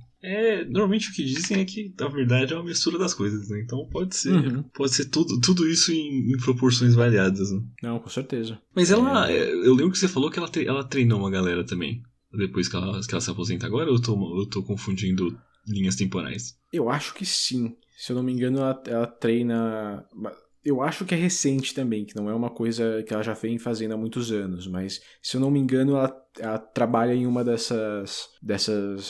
Normalmente o que dizem é que, na verdade, é uma mistura das coisas, né? Então pode ser tudo isso em proporções variadas, né? Não, com certeza. Mas ela, eu lembro que você falou que ela treinou uma galera também, depois que ela se aposenta agora, ou eu tô confundindo linhas temporais? Eu acho que sim. Se eu não me engano, ela treina... Eu acho que é recente também, que não é uma coisa que ela já vem fazendo há muitos anos, mas se eu não me engano, ela trabalha em uma dessas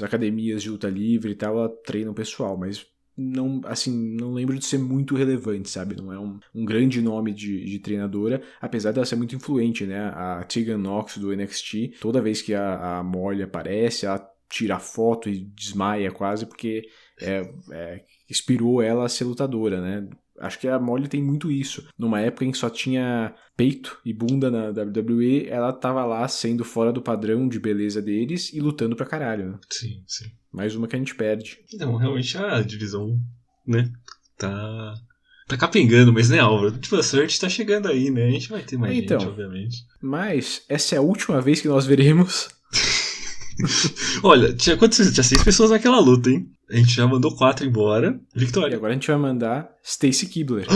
academias de luta livre e tal, ela treina o pessoal, mas não lembro de ser muito relevante, sabe? Não é um grande nome de treinadora, apesar dela ser muito influente, né? A Tegan Nox do NXT, toda vez que a Molly aparece, ela tira foto e desmaia quase, porque inspirou ela a ser lutadora, né? Acho que a Molly tem muito isso. Numa época em que só tinha peito e bunda na WWE, ela tava lá sendo fora do padrão de beleza deles e lutando pra caralho, né? Sim, sim. Mais uma que a gente perde. Então, realmente a divisão, né, tá capengando, mas né, Álvaro? Tipo, a sorte tá chegando aí, né? A gente vai ter mais gente, obviamente. Mas essa é a última vez que nós veremos... Olha, tinha 6 pessoas naquela luta, hein? A gente já mandou 4 embora. Vitória. E agora a gente vai mandar Stacy Keibler.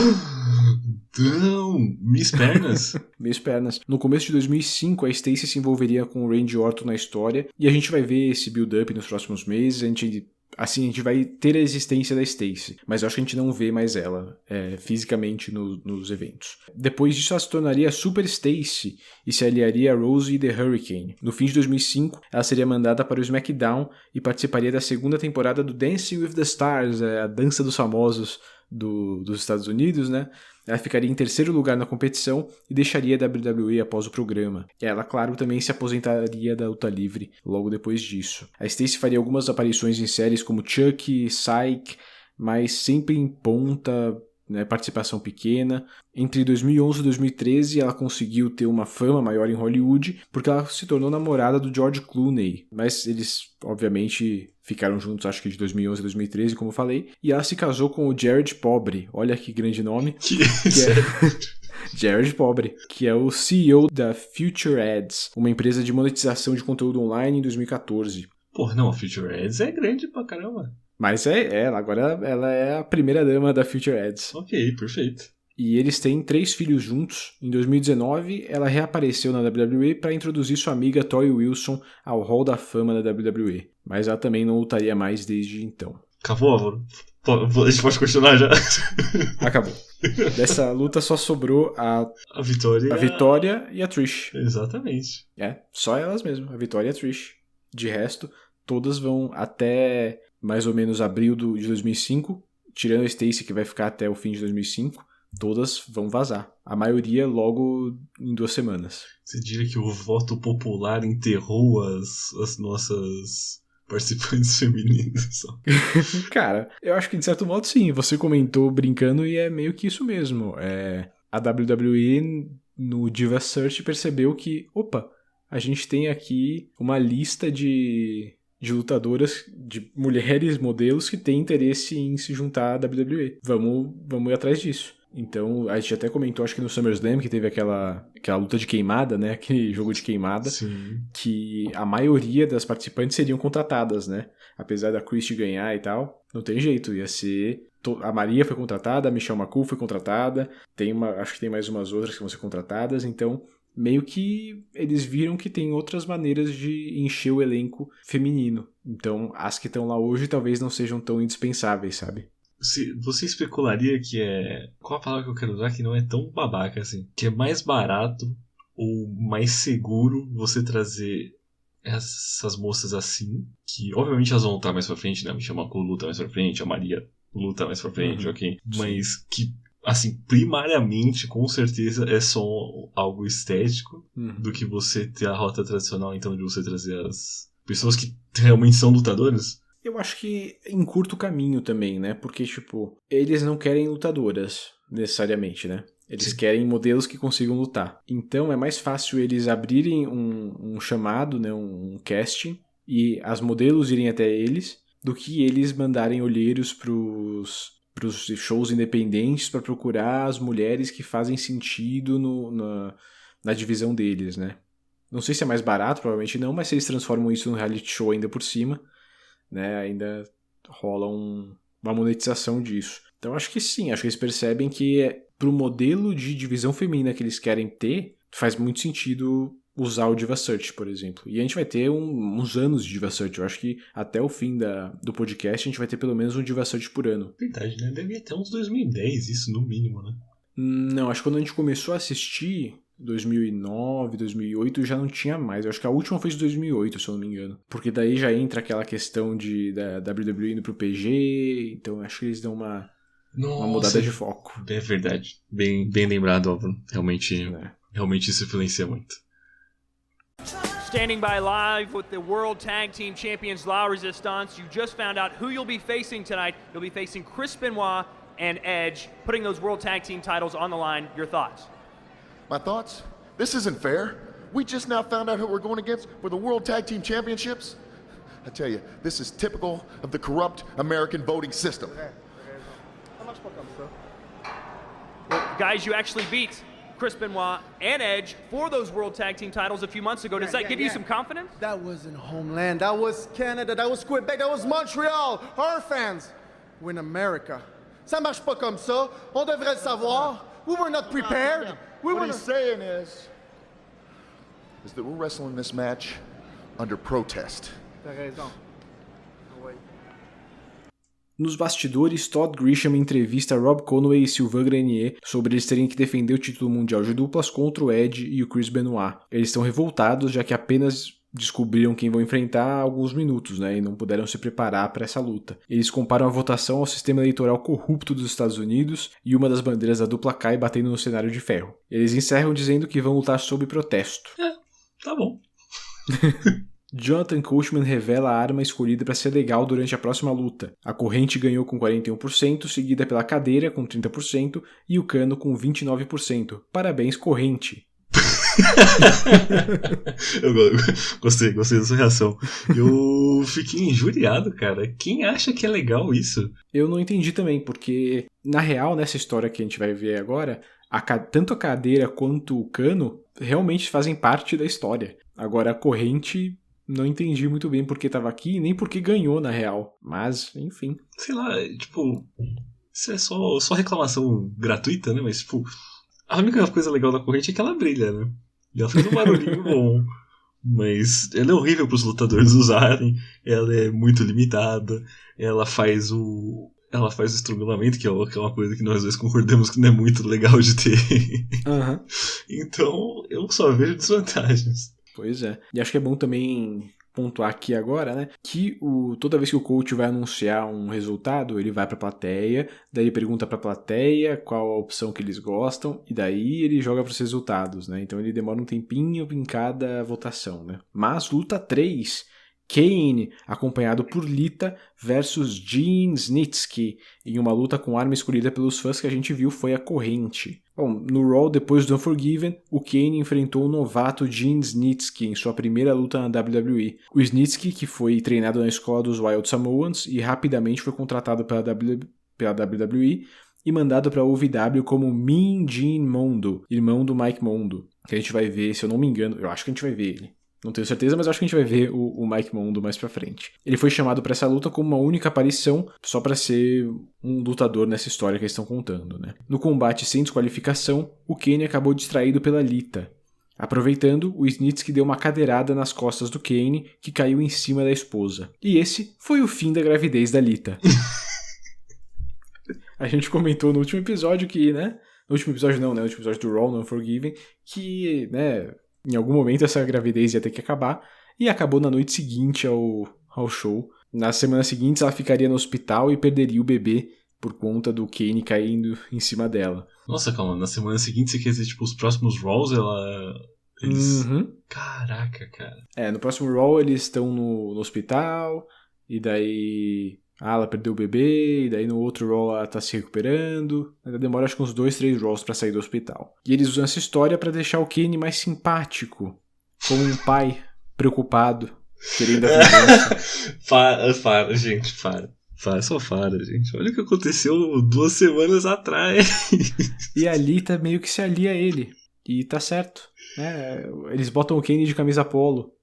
Não, Miss Pernas. Miss Pernas. No começo de 2005, a Stacy se envolveria com o Randy Orton na história. E a gente vai ver esse build-up nos próximos meses. A gente vai ter a existência da Stacy, mas eu acho que a gente não vê mais ela fisicamente nos eventos. Depois disso, ela se tornaria a Super Stacy e se aliaria a Rosie the Hurricane. No fim de 2005, ela seria mandada para o SmackDown e participaria da segunda temporada do Dancing with the Stars, a dança dos famosos dos Estados Unidos, né? Ela ficaria em terceiro lugar na competição e deixaria a WWE após o programa. E ela, claro, também se aposentaria da luta livre logo depois disso. A Stacy faria algumas aparições em séries como Chuck, Psych, mas sempre em ponta, né, participação pequena. Entre 2011 e 2013, ela conseguiu ter uma fama maior em Hollywood, porque ela se tornou namorada do George Clooney. Mas eles, obviamente, ficaram juntos, acho que de 2011 a 2013, como eu falei. E ela se casou com o Jared Pobre. Olha que grande nome. Jared Pobre, que é o CEO da Future Ads, uma empresa de monetização de conteúdo online em 2014. Porra, não, a Future Ads é grande pra caramba. Mas agora ela é a primeira dama da Future Ads. Ok, perfeito. E eles têm 3 filhos juntos. Em 2019, ela reapareceu na WWE para introduzir sua amiga Tori Wilson ao Hall da Fama da WWE. Mas ela também não lutaria mais desde então. Acabou, Álvaro? A gente pode continuar já? Acabou. Dessa luta só sobrou a Vitória e a Trish. Exatamente. Só elas mesmas, a Vitória e a Trish. De resto, todas vão até mais ou menos abril de 2005, tirando a Stacy, que vai ficar até o fim de 2005, todas vão vazar. A maioria logo em 2 semanas. Você diria que o voto popular enterrou as nossas participantes femininas? Cara, eu acho que de certo modo sim. Você comentou brincando e é meio que isso mesmo. A WWE no Diva Search percebeu que, opa, a gente tem aqui uma lista de lutadoras, de mulheres modelos que têm interesse em se juntar à WWE. Vamos ir atrás disso. Então, a gente até comentou, acho que no SummerSlam, que teve aquela luta de queimada, né? Aquele jogo de queimada. Sim. Que a maioria das participantes seriam contratadas, né? Apesar da Christie ganhar e tal, não tem jeito. Ia ser... A Maria foi contratada, a Michelle McCool foi contratada, acho que tem mais umas outras que vão ser contratadas, então... meio que eles viram que tem outras maneiras de encher o elenco feminino. Então, as que estão lá hoje talvez não sejam tão indispensáveis, sabe? Você especularia que é... Qual a palavra que eu quero usar que não é tão babaca assim? Que é mais barato ou mais seguro você trazer essas moças assim, que obviamente elas vão lutar mais pra frente, né? A Michelle McCool luta mais pra frente, a Maria luta mais pra frente, ok? Mas que... assim, primariamente, com certeza, é só algo estético do que você ter a rota tradicional, então, de você trazer as pessoas que realmente são lutadoras. Eu acho que em curto caminho também, né? Porque, tipo, eles não querem lutadoras, necessariamente, né? Eles querem modelos que consigam lutar. Então, é mais fácil eles abrirem um chamado, né? Um casting, e as modelos irem até eles, do que eles mandarem olheiros pros shows independentes para procurar as mulheres que fazem sentido na divisão deles, né? Não sei se é mais barato, provavelmente não, mas se eles transformam isso num reality show ainda por cima, né, ainda rola uma monetização disso. Então acho que sim, acho que eles percebem que pro modelo de divisão feminina que eles querem ter, faz muito sentido usar o Diva Search, por exemplo. E a gente vai ter uns anos de Diva Search. Eu acho que até o fim do podcast a gente vai ter pelo menos um Diva Search por ano. Verdade, né? Deve ir até uns 2010, isso no mínimo, né? Não, acho que quando a gente começou a assistir, 2009, 2008, já não tinha mais. Eu acho que a última foi de 2008, se eu não me engano. Porque daí já entra aquela questão da WWE indo pro PG, então acho que eles dão uma mudada de foco. É verdade. Bem lembrado, Álvaro. Realmente isso influencia muito. Standing by live with the World Tag Team Champions La Resistance. You just found out who you'll be facing tonight. You'll be facing Chris Benoit and Edge, putting those World Tag Team titles on the line. Your thoughts? My thoughts? This isn't fair. We just now found out who we're going against for the World Tag Team Championships. I tell you, this is typical of the corrupt American voting system. Well, guys, you actually beat Chris Benoit and Edge for those World Tag Team titles a few months ago. Does that give you some confidence? That wasn't Homeland. That was Canada. That was Quebec. That was Montreal. Our fans. We're in America. Ça marche pas comme ça. On devrait le savoir. We were not prepared. What he's saying is that we're wrestling this match under protest. T'as raison. Nos bastidores, Todd Grisham entrevista Rob Conway e Sylvain Grenier sobre eles terem que defender o título mundial de duplas contra o Edge e o Chris Benoit. Eles estão revoltados, já que apenas descobriram quem vão enfrentar há alguns minutos, né, e não puderam se preparar para essa luta. Eles comparam a votação ao sistema eleitoral corrupto dos Estados Unidos e uma das bandeiras da dupla cai batendo no cenário de ferro. Eles encerram dizendo que vão lutar sob protesto. Tá bom. Jonathan Coachman revela a arma escolhida para ser legal durante a próxima luta. A corrente ganhou com 41%, seguida pela cadeira com 30% e o cano com 29%. Parabéns, corrente! Eu gostei da sua reação. Eu fiquei injuriado, cara. Quem acha que é legal isso? Eu não entendi também, porque na real, nessa história que a gente vai ver agora, tanto a cadeira quanto o cano realmente fazem parte da história. Agora a corrente, não entendi muito bem porque estava aqui, nem porque ganhou na real. Mas, enfim. Sei lá, tipo, isso é só reclamação gratuita, né? Mas, tipo, a única coisa legal da corrente é que ela brilha, né? E ela faz um barulhinho bom. Mas ela é horrível para os lutadores usarem. Ela é muito limitada. Ela faz o estrangulamento, que é uma coisa que nós às vezes concordamos que não é muito legal de ter. Uhum. Então, eu só vejo desvantagens. Pois é. E acho que é bom também pontuar aqui agora, né, que toda vez que o coach vai anunciar um resultado, ele vai pra plateia, daí ele pergunta pra plateia qual a opção que eles gostam, e daí ele joga pros resultados, né, então ele demora um tempinho em cada votação, né. Mas luta 3, Kane, acompanhado por Lita versus Gene Snitsky, em uma luta com arma escolhida pelos fãs que a gente viu foi a corrente. Bom, no Raw, depois do Unforgiven, o Kane enfrentou o novato Gene Snitsky em sua primeira luta na WWE. O Snitsky, que foi treinado na escola dos Wild Samoans e rapidamente foi contratado pela WWE e mandado para a OVW como Mean Gene Mondo, irmão do Mike Mondo, que a gente vai ver, se eu não me engano, eu acho que a gente vai ver ele. Não tenho certeza, mas acho que a gente vai ver o Mike Mondo mais pra frente. Ele foi chamado para essa luta como uma única aparição, só para ser um lutador nessa história que eles estão contando, né? No combate sem desqualificação, o Kane acabou distraído pela Lita. Aproveitando, o Snitsky deu uma cadeirada nas costas do Kane, que caiu em cima da esposa. E esse foi o fim da gravidez da Lita. A gente comentou no último episódio que, né? No último episódio não, né? No último episódio do Raw, no Unforgiven, que, né? Em algum momento essa gravidez ia ter que acabar, e acabou na noite seguinte ao show. Nas semanas seguintes ela ficaria no hospital e perderia o bebê por conta do Kane caindo em cima dela. Nossa, calma, na semana seguinte você quer dizer, tipo, os próximos Raws, eles... Uhum. Caraca, cara. No próximo Raw eles estão no hospital, e daí... ela perdeu o bebê, e daí no outro Raw ela tá se recuperando. Ainda demora acho que uns 2-3 Raws pra sair do hospital. E eles usam essa história pra deixar o Kane mais simpático, como um pai preocupado, querendo a vingança. Para, gente, para. Só para, gente. Olha o que aconteceu 2 semanas atrás. E a Lita meio que se alia a ele. E tá certo. Eles botam o Kane de camisa polo,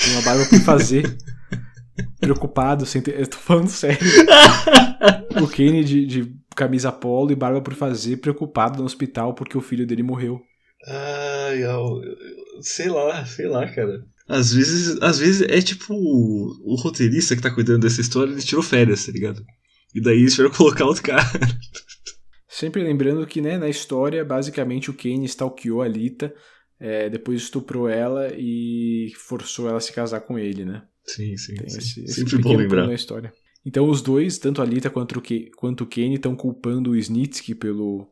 com uma barba por fazer. Preocupado, eu tô falando sério. O Kane de camisa polo e barba por fazer, preocupado no hospital porque o filho dele morreu. Ai, sei lá, cara. Às vezes é tipo o roteirista que tá cuidando dessa história, ele tirou férias, tá ligado? E daí eles tiveram que colocar outro cara. Sempre lembrando que, né, na história, basicamente o Kane stalkeou a Lita, depois estuprou ela e forçou ela a se casar com ele, né? Sim. Esse sempre bom lembrar. Na história. Então os dois, tanto a Lita quanto o Kane, estão culpando o Snitsky pelo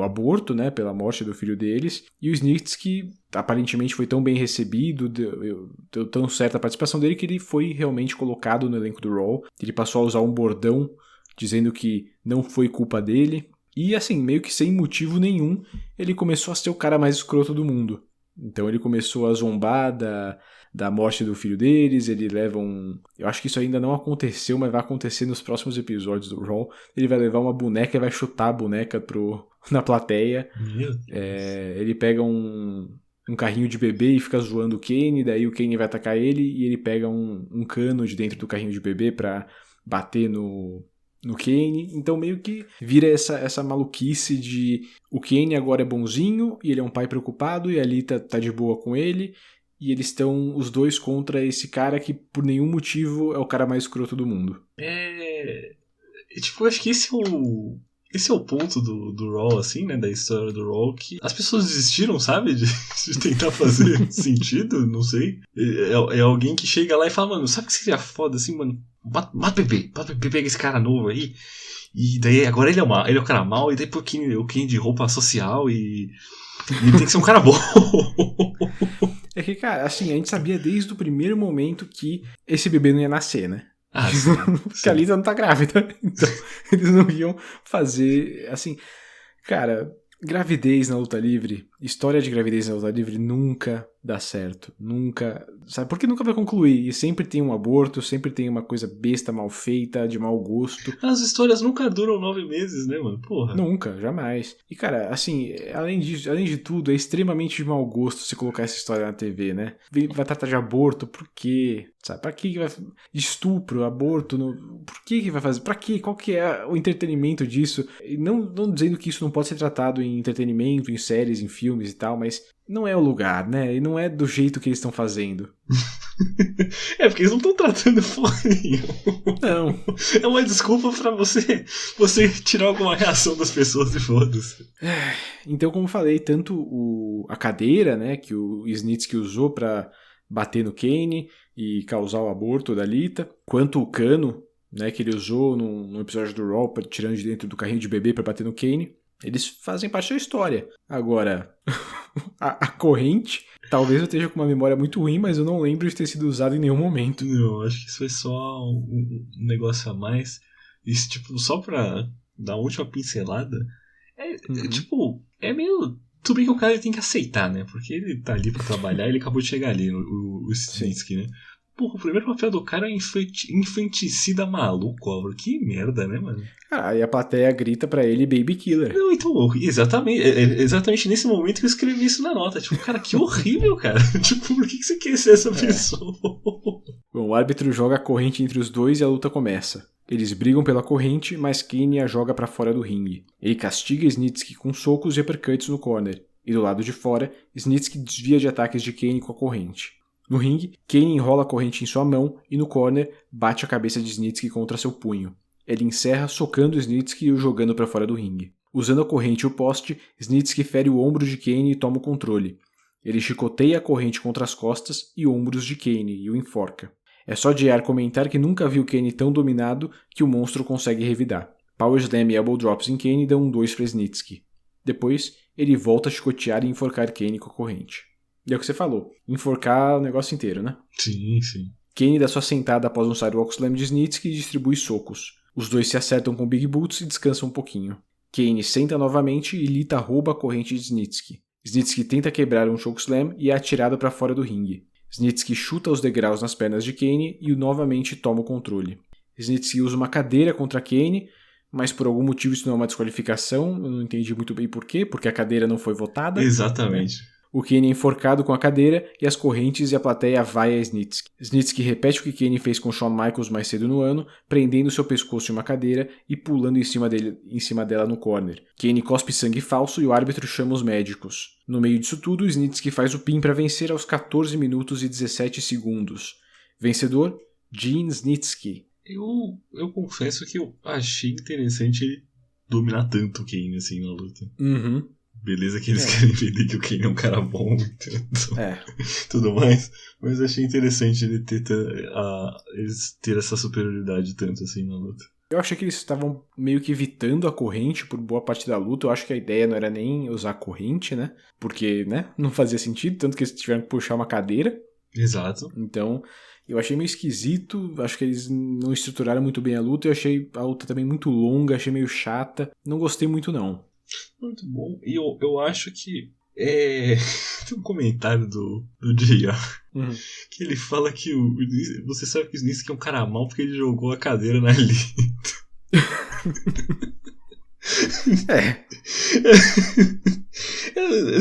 aborto, né, pela morte do filho deles. E o Snitsky aparentemente foi tão bem recebido, deu tão certa a participação dele que ele foi realmente colocado no elenco do Raw. Ele passou a usar um bordão dizendo que não foi culpa dele. E assim, meio que sem motivo nenhum, ele começou a ser o cara mais escroto do mundo. Então ele começou a zombar da morte do filho deles, ele leva eu acho que isso ainda não aconteceu, mas vai acontecer nos próximos episódios do Raw. Ele vai levar uma boneca e vai chutar a boneca na plateia. Ele pega um carrinho de bebê e fica zoando o Kane, daí o Kane vai atacar ele e ele pega um cano de dentro do carrinho de bebê pra bater no Kane. Então meio que vira essa maluquice de o Kane agora é bonzinho e ele é um pai preocupado e a Lita tá de boa com ele e eles estão os dois contra esse cara que por nenhum motivo é o cara mais escroto do mundo. Tipo, eu acho que esse é o ponto do Raw, assim, né, da história do Raw, que as pessoas desistiram, sabe, de tentar fazer sentido, não sei. É alguém que chega lá e fala, mano, sabe o que seria foda, assim, mano? Mata o Pepe, pega esse cara novo aí. E daí agora ele é o cara mau, e daí o Kane de roupa social e ele tem que ser um cara bom. É que, cara, assim, a gente sabia desde o primeiro momento que esse bebê não ia nascer, né? Sim. Porque a Lita não tá grávida. Então, eles não iam fazer, assim... Cara, gravidez na luta livre, história de gravidez na luta livre nunca dá certo. Nunca, sabe? Porque nunca vai concluir. E sempre tem um aborto, sempre tem uma coisa besta, mal feita, de mau gosto. As histórias nunca duram 9 meses, né, mano? Porra. Nunca, jamais. E, cara, assim, além de tudo, é extremamente de mau gosto se colocar essa história na TV, né? Vai tratar de aborto, por quê? Sabe? Pra que vai... Estupro, aborto, por que vai fazer? Pra quê? Qual que é o entretenimento disso? E não dizendo que isso não pode ser tratado em entretenimento, em séries, em filmes e tal, mas não é o lugar, né? E não é do jeito que eles estão fazendo. Porque eles não estão tratando porra nenhuma. Não. É uma desculpa pra você tirar alguma reação das pessoas e foda-se. Então, como eu falei, tanto a cadeira, né, que o Snitsky usou pra bater no Kane e causar o aborto da Lita, quanto o cano, né, que ele usou num episódio do Raw, tirando de dentro do carrinho de bebê pra bater no Kane, eles fazem parte da história. Agora, a corrente, talvez eu esteja com uma memória muito ruim, mas eu não lembro de ter sido usado em nenhum momento. Não, acho que isso foi só um negócio a mais. Isso, tipo, só pra dar uma última pincelada, tipo, é meio... Tudo bem que o cara tem que aceitar, né? Porque ele tá ali pra trabalhar e ele acabou de chegar ali, o Snitsky, né? Porra, o primeiro papel do cara é infanticida maluco, Álvaro. Que merda, né, mano? Aí a plateia grita pra ele Baby Killer. Não, então, exatamente, exatamente nesse momento que eu escrevi isso na nota. Tipo, cara, que horrível, cara. Tipo, por que você quer ser essa pessoa? Bom, o árbitro joga a corrente entre os dois e a luta começa. Eles brigam pela corrente, mas Kane a joga pra fora do ringue. Ele castiga Snitsky com socos e uppercuts no corner. E do lado de fora, Snitsky desvia de ataques de Kane com a corrente. No ringue, Kane enrola a corrente em sua mão e no corner, bate a cabeça de Snitsky contra seu punho. Ele encerra socando Snitsky e o jogando para fora do ringue. Usando a corrente e o poste, Snitsky fere o ombro de Kane e toma o controle. Ele chicoteia a corrente contra as costas e ombros de Kane e o enforca. É só JR comentar que nunca viu Kane tão dominado que o monstro consegue revidar. Power Slam e Elbow Drops em Kane dão um 2 para Snitsky. Depois, ele volta a chicotear e enforcar Kane com a corrente. E é o que você falou, enforcar o negócio inteiro, né? Sim, sim. Kane dá sua sentada após um Sidewalk Slam de Snitsky e distribui socos. Os dois se acertam com Big Boots e descansam um pouquinho. Kane senta novamente e Lita rouba a corrente de Snitsky. Snitsky tenta quebrar um Chokeslam e é atirado para fora do ringue. Snitsky chuta os degraus nas pernas de Kane e novamente toma o controle. Snitsky usa uma cadeira contra Kane, mas por algum motivo isso não é uma desqualificação. Eu não entendi muito bem por quê, porque a cadeira não foi votada. Exatamente. O Kane é enforcado com a cadeira e as correntes e a plateia vai a Snitsky. Snitsky repete o que Kane fez com Shawn Michaels mais cedo no ano, prendendo seu pescoço em uma cadeira e pulando em cima dela no corner. Kane cospe sangue falso e o árbitro chama os médicos. No meio disso tudo, Snitsky faz o pin para vencer aos 14 minutos e 17 segundos. Vencedor, Gene Snitsky. Eu confesso que eu achei interessante ele dominar tanto o Kane assim na luta. Uhum. Beleza que eles querem entender que o Kane é um cara bom e tudo mais, mas achei interessante ele eles ter essa superioridade tanto assim na luta. Eu achei que eles estavam meio que evitando a corrente por boa parte da luta. Eu acho que a ideia não era nem usar a corrente, né? Porque, né, não fazia sentido, tanto que eles tiveram que puxar uma cadeira. Exato. Então, eu achei meio esquisito, acho que eles não estruturaram muito bem a luta. Eu achei a luta também muito longa, achei meio chata. Não gostei muito, não. Muito bom. E eu acho que tem um comentário do JR que ele fala que você sabe que o Snitsky é um cara mau porque ele jogou a cadeira na Lita.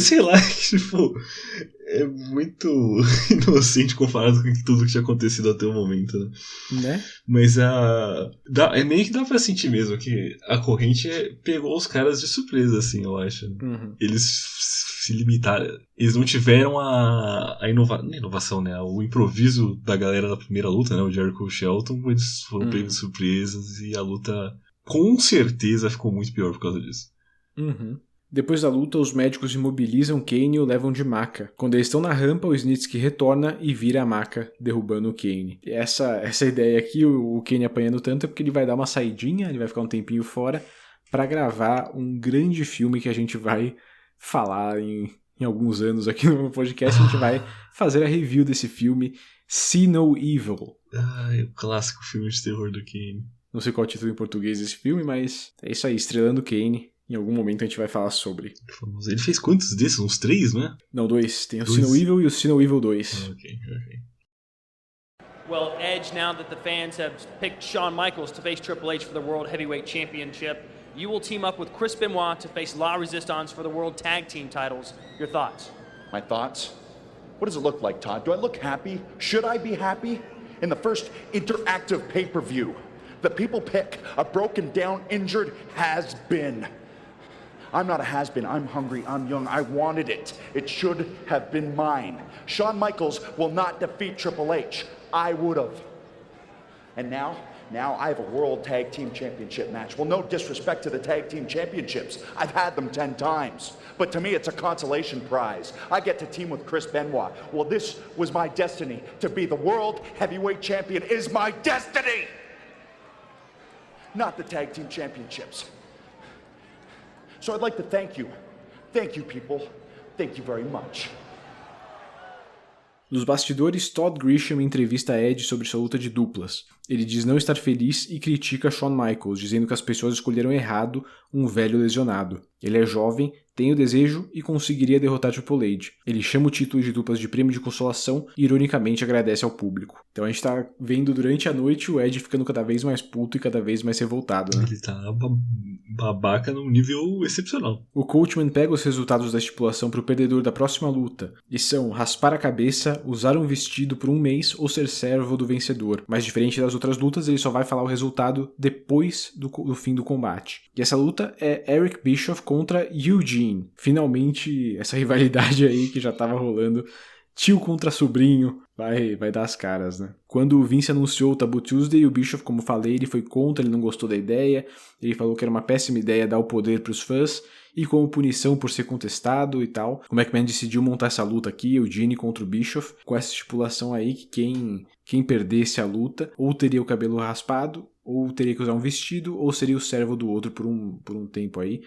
Sei lá, tipo, é muito inocente comparado com tudo que tinha acontecido até o momento, né? Mas é meio que dá pra sentir mesmo que a corrente pegou os caras de surpresa, assim, eu acho. Eles se limitaram, eles não tiveram a inovação, né? O improviso da galera da primeira luta, né? O Jericho e o Shelton, eles foram pegos de surpresas e a luta com certeza ficou muito pior por causa disso. Depois da luta, os médicos imobilizam Kane e o levam de maca. Quando eles estão na rampa, o Snitsky retorna e vira a maca, derrubando o Kane. E essa ideia aqui, o Kane apanhando tanto, é porque ele vai dar uma saidinha, ele vai ficar um tempinho fora, para gravar um grande filme que a gente vai falar em alguns anos aqui no podcast. A gente vai fazer a review desse filme, See No Evil. O clássico filme de terror do Kane. Não sei qual é o título em português desse filme, mas é isso aí, estrelando Kane. Em algum momento a gente vai falar sobre. Ele fez quantos desses? Uns 3, né? Não, 2. Tem o See No Evil e o See No Evil 2. Ok. Well, Edge, now that the fans have picked Shawn Michaels to face Triple H for the World Heavyweight Championship, you will team up with Chris Benoit to face La Resistance for the World Tag Team titles. Your thoughts? My thoughts? What does it look like, Todd? Do I look happy? Should I be happy? In the first interactive pay-per-view, the people pick a broken down, injured has-been. I'm not a has-been. I'm hungry. I'm young. I wanted it. It should have been mine. Shawn Michaels will not defeat Triple H. I would have. And now I have a World Tag Team Championship match. Well, no disrespect to the Tag Team Championships. I've had them 10 times. But to me, it's a consolation prize. I get to team with Chris Benoit. Well, this was my destiny. To be the World Heavyweight Champion is my destiny! Not the Tag Team Championships. So I'd like to thank you. Thank you, people. Thank you very much. Nos bastidores, Todd Grisham entrevista Edge sobre sua luta de duplas. Ele diz não estar feliz e critica Shawn Michaels, dizendo que as pessoas escolheram errado um velho lesionado. Ele é jovem, tem o desejo e conseguiria derrotar Triple H. Ele chama o título de duplas de prêmio de consolação e ironicamente agradece ao público. Então a gente tá vendo durante a noite o Edge ficando cada vez mais puto e cada vez mais revoltado, né? Ele tá babaca num nível excepcional. O Coachman pega os resultados da estipulação pro perdedor da próxima luta, e são raspar a cabeça, usar um vestido por um mês ou ser servo do vencedor. Mas diferente das outras lutas, ele só vai falar o resultado depois do fim do combate. E essa luta é Eric Bischoff contra Eugene. Finalmente, essa rivalidade aí que já tava rolando, tio contra sobrinho, vai dar as caras, né? Quando o Vince anunciou o Taboo Tuesday, o Bischoff, como falei, ele foi contra, ele não gostou da ideia, ele falou que era uma péssima ideia dar o poder pros fãs, e como punição por ser contestado e tal, o McMahon decidiu montar essa luta aqui, Eugene contra o Bischoff, com essa estipulação aí que quem perdesse a luta ou teria o cabelo raspado, ou teria que usar um vestido, ou seria o servo do outro por um tempo aí.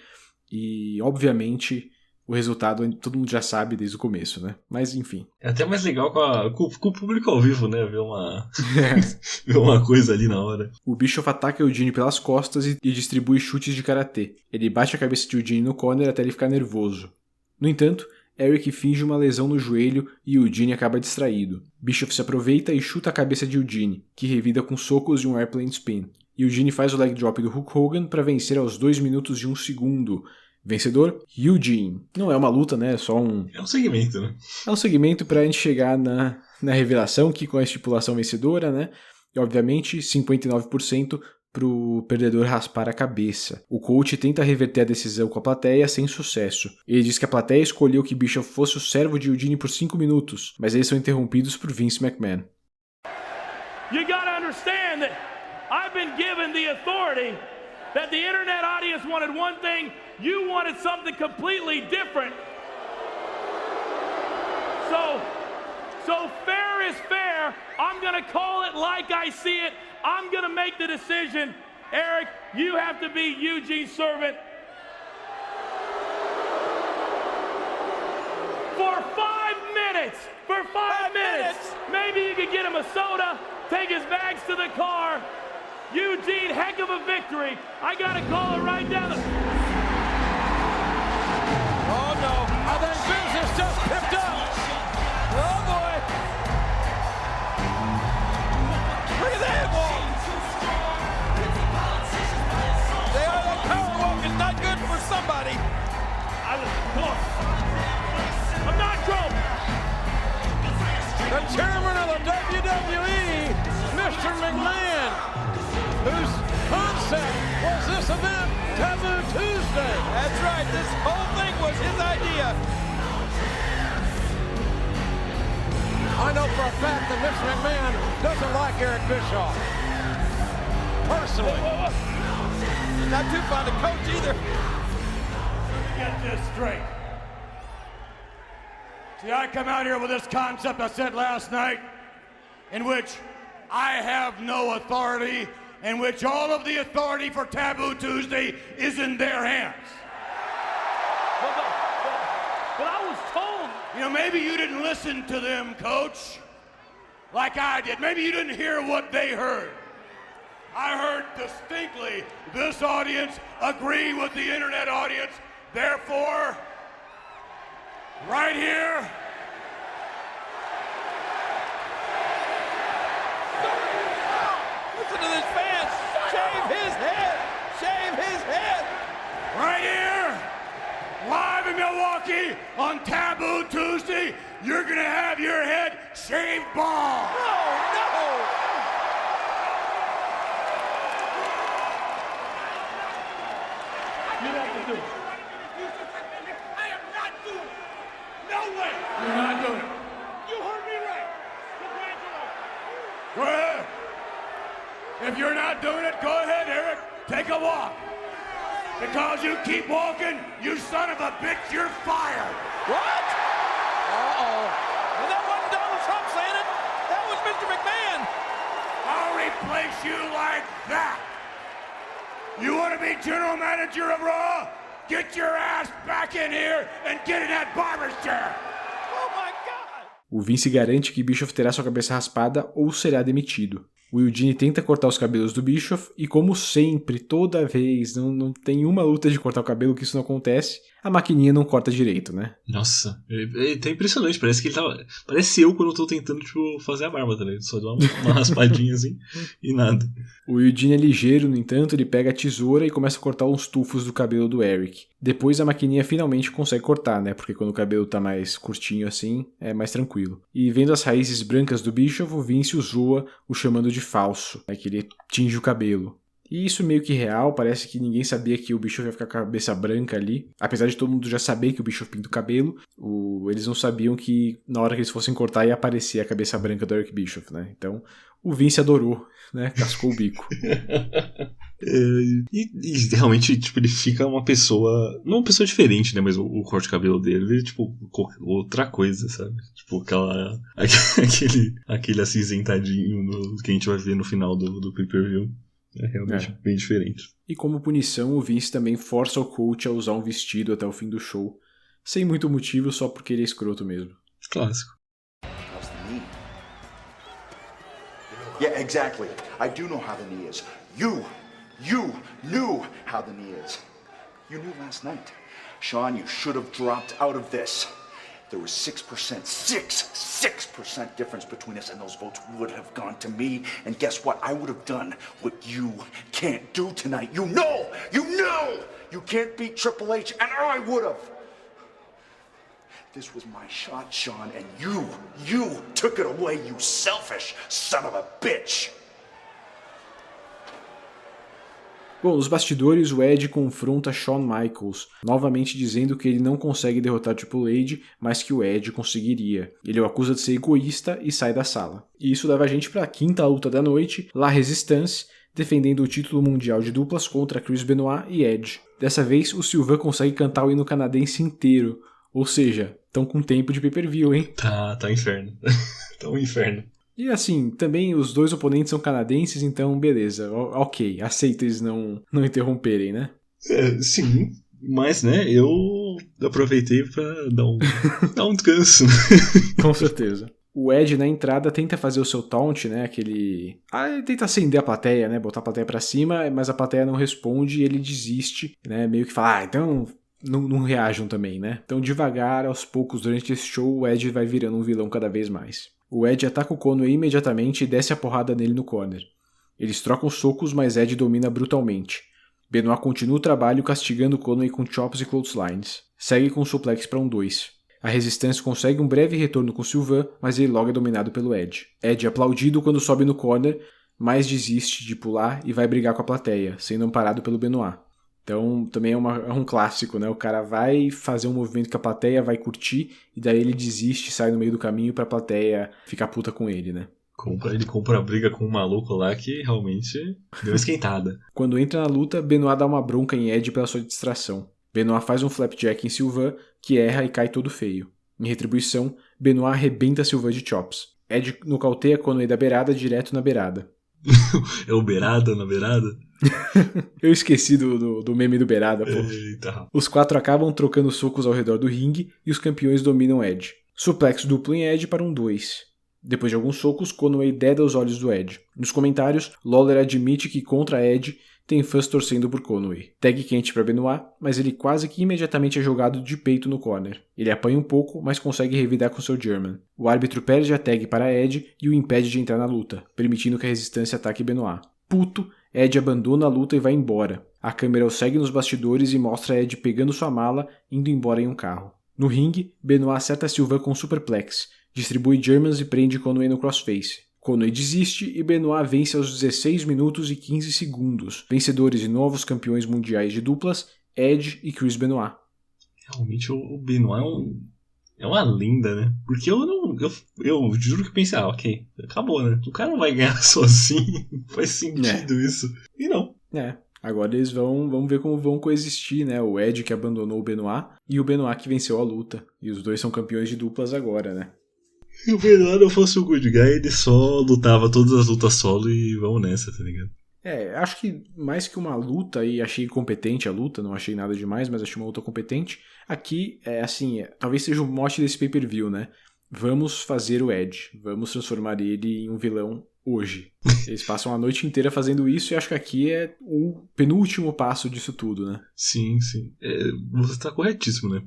E, obviamente, o resultado todo mundo já sabe desde o começo, né? Mas, enfim. É até mais legal com o público ao vivo, né? Ver uma coisa ali na hora. O Bischoff ataca o Eugene pelas costas e distribui chutes de karatê. Ele bate a cabeça de Eugene no corner até ele ficar nervoso. No entanto, Eric finge uma lesão no joelho e Eugene acaba distraído. Bischoff se aproveita e chuta a cabeça de Eugene, que revida com socos e um airplane spin. Eugene faz o leg drop do Hulk Hogan para vencer aos 2 minutos e 1 segundo. Vencedor, Eugene. Não é uma luta, né? É só um... É um segmento, né? É um segmento pra gente chegar na revelação, que com a estipulação vencedora, né? E, obviamente, 59% pro perdedor raspar a cabeça. O coach tenta reverter a decisão com a plateia sem sucesso. Ele diz que a plateia escolheu que Bischoff fosse o servo de Eugene por 5 minutos, mas eles são interrompidos por Vince McMahon. You gotta understand that I've been given the authority that the internet audience wanted one thing, you wanted something completely different. So fair is fair. I'm gonna call it like I see it. I'm gonna make the decision. Eric, you have to be Eugene's servant for 5 minutes. For 5 minutes. Maybe you could get him a soda, take his bags to the car. Eugene, heck of a victory. I gotta call it right down the... Oh no, I think Vince is just pipped up. Oh boy. Look at that walk. The power walk is not good for somebody. Come on. I'm not drunk. The chairman of the WWE, Mr. McMahon, whose concept was this event, Taboo Tuesday. That's right, this whole thing was his idea. I know for a fact that Mr. McMahon doesn't like Eric Bischoff. Personally. Not too fond of Coach either. Let me get this straight. See, I come out here with this concept I said last night, in which I have no authority, in which all of the authority for Taboo Tuesday is in their hands. But I was told... You know, maybe you didn't listen to them, Coach, like I did. Maybe you didn't hear what they heard. I heard distinctly this audience agree with the internet audience. Therefore, right here... Listen to this fan. Shave his head. Shave his head. Right here, live in Milwaukee on Taboo Tuesday, you're gonna have your head shaved bald. No. You have to do it. I am not doing it. No way. You're not doing it. You heard me right. Congratulations. Go ahead. If you're not doing it, go ahead, Eric. Take a walk. Because you keep walking, you son of a bitch, you're fired. What? Uh-oh. And that wasn't Donald Trump saying it. That was Mr. McMahon. I'll replace you like that. You want to be general manager of Raw? Get your ass back in here and get in that barber's chair. Oh my God. O Vince garante que Bischoff terá sua cabeça raspada ou será demitido. O Eugene tenta cortar os cabelos do Bischoff e, como sempre, toda vez, não tem uma luta de cortar o cabelo que isso não acontece, a maquininha não corta direito, né? Nossa, ele tá impressionante, parece que ele tava... Parece eu quando eu tô tentando, tipo, fazer a barba, tá ligado? Só dá uma raspadinha assim e nada. O Eugene é ligeiro, no entanto, ele pega a tesoura e começa a cortar uns tufos do cabelo do Eric. Depois a maquininha finalmente consegue cortar, né? Porque quando o cabelo tá mais curtinho assim, é mais tranquilo. E vendo as raízes brancas do Bischoff, o Vince o zoa, o chamando de falso, né? Que ele tinge o cabelo. E isso meio que real, parece que ninguém sabia que o Bischoff ia ficar com a cabeça branca ali. Apesar de todo mundo já saber que o Bischoff pinta o cabelo, eles não sabiam que na hora que eles fossem cortar ia aparecer a cabeça branca do Eric Bischoff, né? Então o Vince adorou, né? Cascou o bico. E realmente, tipo, ele fica uma pessoa... Não uma pessoa diferente, né? Mas o corte de cabelo dele é, tipo, outra coisa, sabe? Tipo, aquele acinzentadinho que a gente vai ver no final do pay-per-view. É realmente bem diferente. E como punição, o Vince também força o coach a usar um vestido até o fim do show. Sem muito motivo, só porque ele é escroto mesmo. Clássico. Yeah, exactly. I do know how the knee is. You knew how the knee is. You knew last night. Sean, you should have dropped out of this. There was 6%, 6% difference between us, and those votes would have gone to me. And guess what? I would have done what you can't do tonight. You know you can't beat Triple H, and I would have. This was my shot, Sean, and you took it away, you selfish son of a bitch. Bom, nos bastidores, o Edge confronta Shawn Michaels, novamente dizendo que ele não consegue derrotar Triple H, mas que o Edge conseguiria. Ele o acusa de ser egoísta e sai da sala. E isso leva a gente para a quinta luta da noite, La Resistance, defendendo o título mundial de duplas contra Chris Benoit e Edge. Dessa vez, o Sylvain consegue cantar o hino canadense inteiro, ou seja, estão com tempo de pay-per-view, hein? Tá inferno. Tá um inferno. E assim, também os dois oponentes são canadenses, então beleza, ok, aceito eles não interromperem, né? Sim, mas né, eu aproveitei pra dar um descanso. Com certeza. O Edge na entrada tenta fazer o seu taunt, né, ele tenta acender a plateia, né, botar a plateia pra cima, mas a plateia não responde e ele desiste, né, meio que fala, então... Não reajam também, né? Então devagar, aos poucos, durante esse show, o Edge vai virando um vilão cada vez mais. O Edge ataca o Conway imediatamente e desce a porrada nele no corner. Eles trocam socos, mas Edge domina brutalmente. Benoit continua o trabalho castigando o Conway com chops e clotheslines. Segue com um suplex para 1-2. A Resistência consegue um breve retorno com Sylvain, mas ele logo é dominado pelo Edge. Edge é aplaudido quando sobe no corner, mas desiste de pular e vai brigar com a plateia, sendo amparado pelo Benoit. Então também é um clássico, né? O cara vai fazer um movimento que a plateia vai curtir e daí ele desiste, sai no meio do caminho pra plateia ficar puta com ele, né? Ele compra a briga com um maluco lá que realmente deu uma esquentada. Quando entra na luta, Benoit dá uma bronca em Edge pela sua distração. Benoit faz um flapjack em Sylvain, que erra e cai todo feio. Em retribuição, Benoit arrebenta Sylvain de chops. Edge nocauteia Conway da beirada direto na beirada. É o beirada na beirada? Eu esqueci do meme do beirada, pô. Eita. Os quatro acabam trocando socos ao redor do ringue e os campeões dominam Edge. Suplex duplo em Edge para 1-2. Depois de alguns socos, Conway deda os olhos do Edge. Nos comentários, Lawler admite que contra Edge tem fãs torcendo por Conway. Tag quente para Benoit, mas ele quase que imediatamente é jogado de peito no corner. Ele apanha um pouco, mas consegue revidar com seu German. O árbitro perde a tag para Edge e o impede de entrar na luta, permitindo que a Resistência ataque Benoit. Puto, Edge abandona a luta e vai embora. A câmera o segue nos bastidores e mostra Edge pegando sua mala, indo embora em um carro. No ringue, Benoit acerta Sylvain com um superplex, distribui Germans e prende Conway no crossface. Conway desiste e Benoit vence aos 16 minutos e 15 segundos. Vencedores e novos campeões mundiais de duplas, Edge e Chris Benoit. Realmente o Benoit é uma lenda, né? Porque eu juro que pensei, ok, acabou, né? O cara não vai ganhar sozinho, faz sentido isso. E não. Agora eles vão ver como vão coexistir, né? O Edge que abandonou o Benoit e o Benoit que venceu a luta. E os dois são campeões de duplas agora, né? Se o Benoit não fosse o Good Guy, ele só lutava todas as lutas solo e vamos nessa, tá ligado? Acho que mais que uma luta, e achei competente a luta, não achei nada demais, mas achei uma luta competente. Aqui, talvez seja o mote desse pay-per-view, né? Vamos fazer o Edge, vamos transformar ele em um vilão hoje. Eles passam a noite inteira fazendo isso e acho que aqui é o penúltimo passo disso tudo, né? Sim. Você tá corretíssimo, né?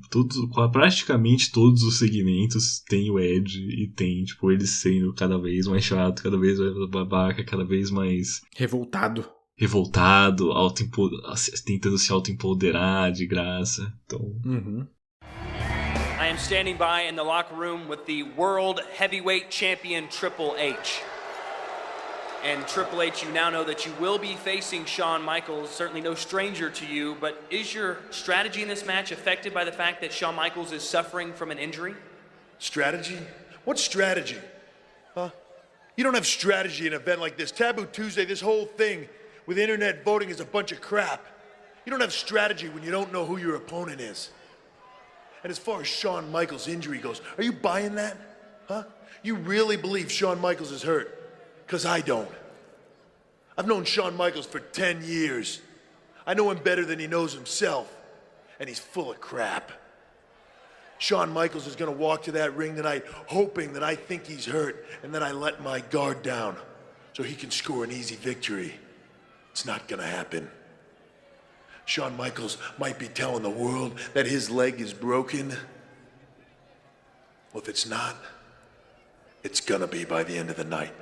Praticamente todos os segmentos tem o Edge e tem, tipo, ele sendo cada vez mais chato, cada vez mais babaca, cada vez mais... Revoltado, tentando se auto-empoderar de graça. Então... I am standing by in the locker room with the World Heavyweight Champion Triple H. And Triple H, you now know that you will be facing Shawn Michaels, certainly no stranger to you, but is your strategy in this match affected by the fact that Shawn Michaels is suffering from an injury? Strategy? What strategy? Huh? You don't have strategy in an event like this. Taboo Tuesday, this whole thing with internet voting is a bunch of crap. You don't have strategy when you don't know who your opponent is. And as far as Shawn Michaels' injury goes, are you buying that? Huh? You really believe Shawn Michaels is hurt? Because I don't. I've known Shawn Michaels for 10 years. I know him better than he knows himself. And he's full of crap. Shawn Michaels is going to walk to that ring tonight hoping that I think he's hurt and that I let my guard down so he can score an easy victory. It's not going to happen. Shawn Michaels might be telling the world that his leg is broken. Well, if it's not, it's going to be by the end of the night.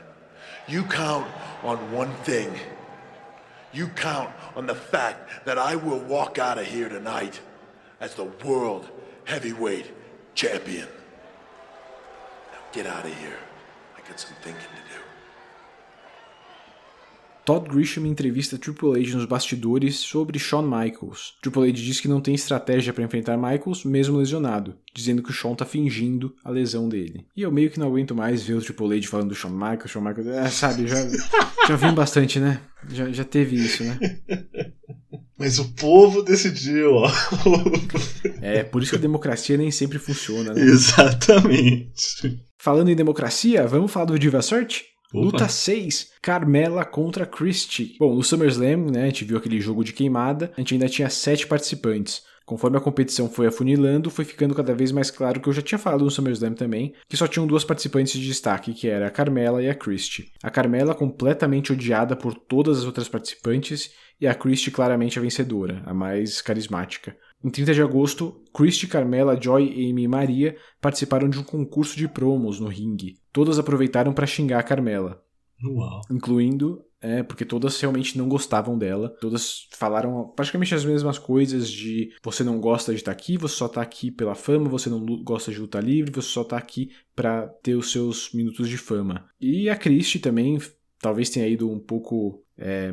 You count on one thing. You count on the fact that I will walk out of here tonight as the World Heavyweight Champion. Now get out of here. I got some thinking to do. Todd Grisham entrevista Triple H nos bastidores sobre Shawn Michaels. Triple H diz que não tem estratégia para enfrentar Michaels, mesmo lesionado, dizendo que o Shawn tá fingindo a lesão dele. E eu meio que não aguento mais ver o Triple H falando do Shawn Michaels, sabe, já vi bastante, né? Já teve isso, né? Mas o povo decidiu, ó. Por isso que a democracia nem sempre funciona, né? Exatamente. Falando em democracia, vamos falar do Diva Search? Opa. Luta 6, Carmella contra Christie. Bom, no SummerSlam, né, a gente viu aquele jogo de queimada, a gente ainda tinha 7 participantes. Conforme a competição foi afunilando, foi ficando cada vez mais claro que eu já tinha falado no SummerSlam também, que só tinham 2 participantes de destaque, que era a Carmella e a Christie. A Carmella completamente odiada por todas as outras participantes e a Christie claramente a vencedora, a mais carismática. Em 30 de agosto, Christie, Carmella, Joy, Amy e Maria participaram de um concurso de promos no ringue. Todas aproveitaram para xingar a Carmella. Uau. Incluindo, porque todas realmente não gostavam dela. Todas falaram praticamente as mesmas coisas de você não gosta de estar aqui, você só está aqui pela fama, você não gosta de luta livre, você só está aqui para ter os seus minutos de fama. E a Christie também talvez tenha ido um pouco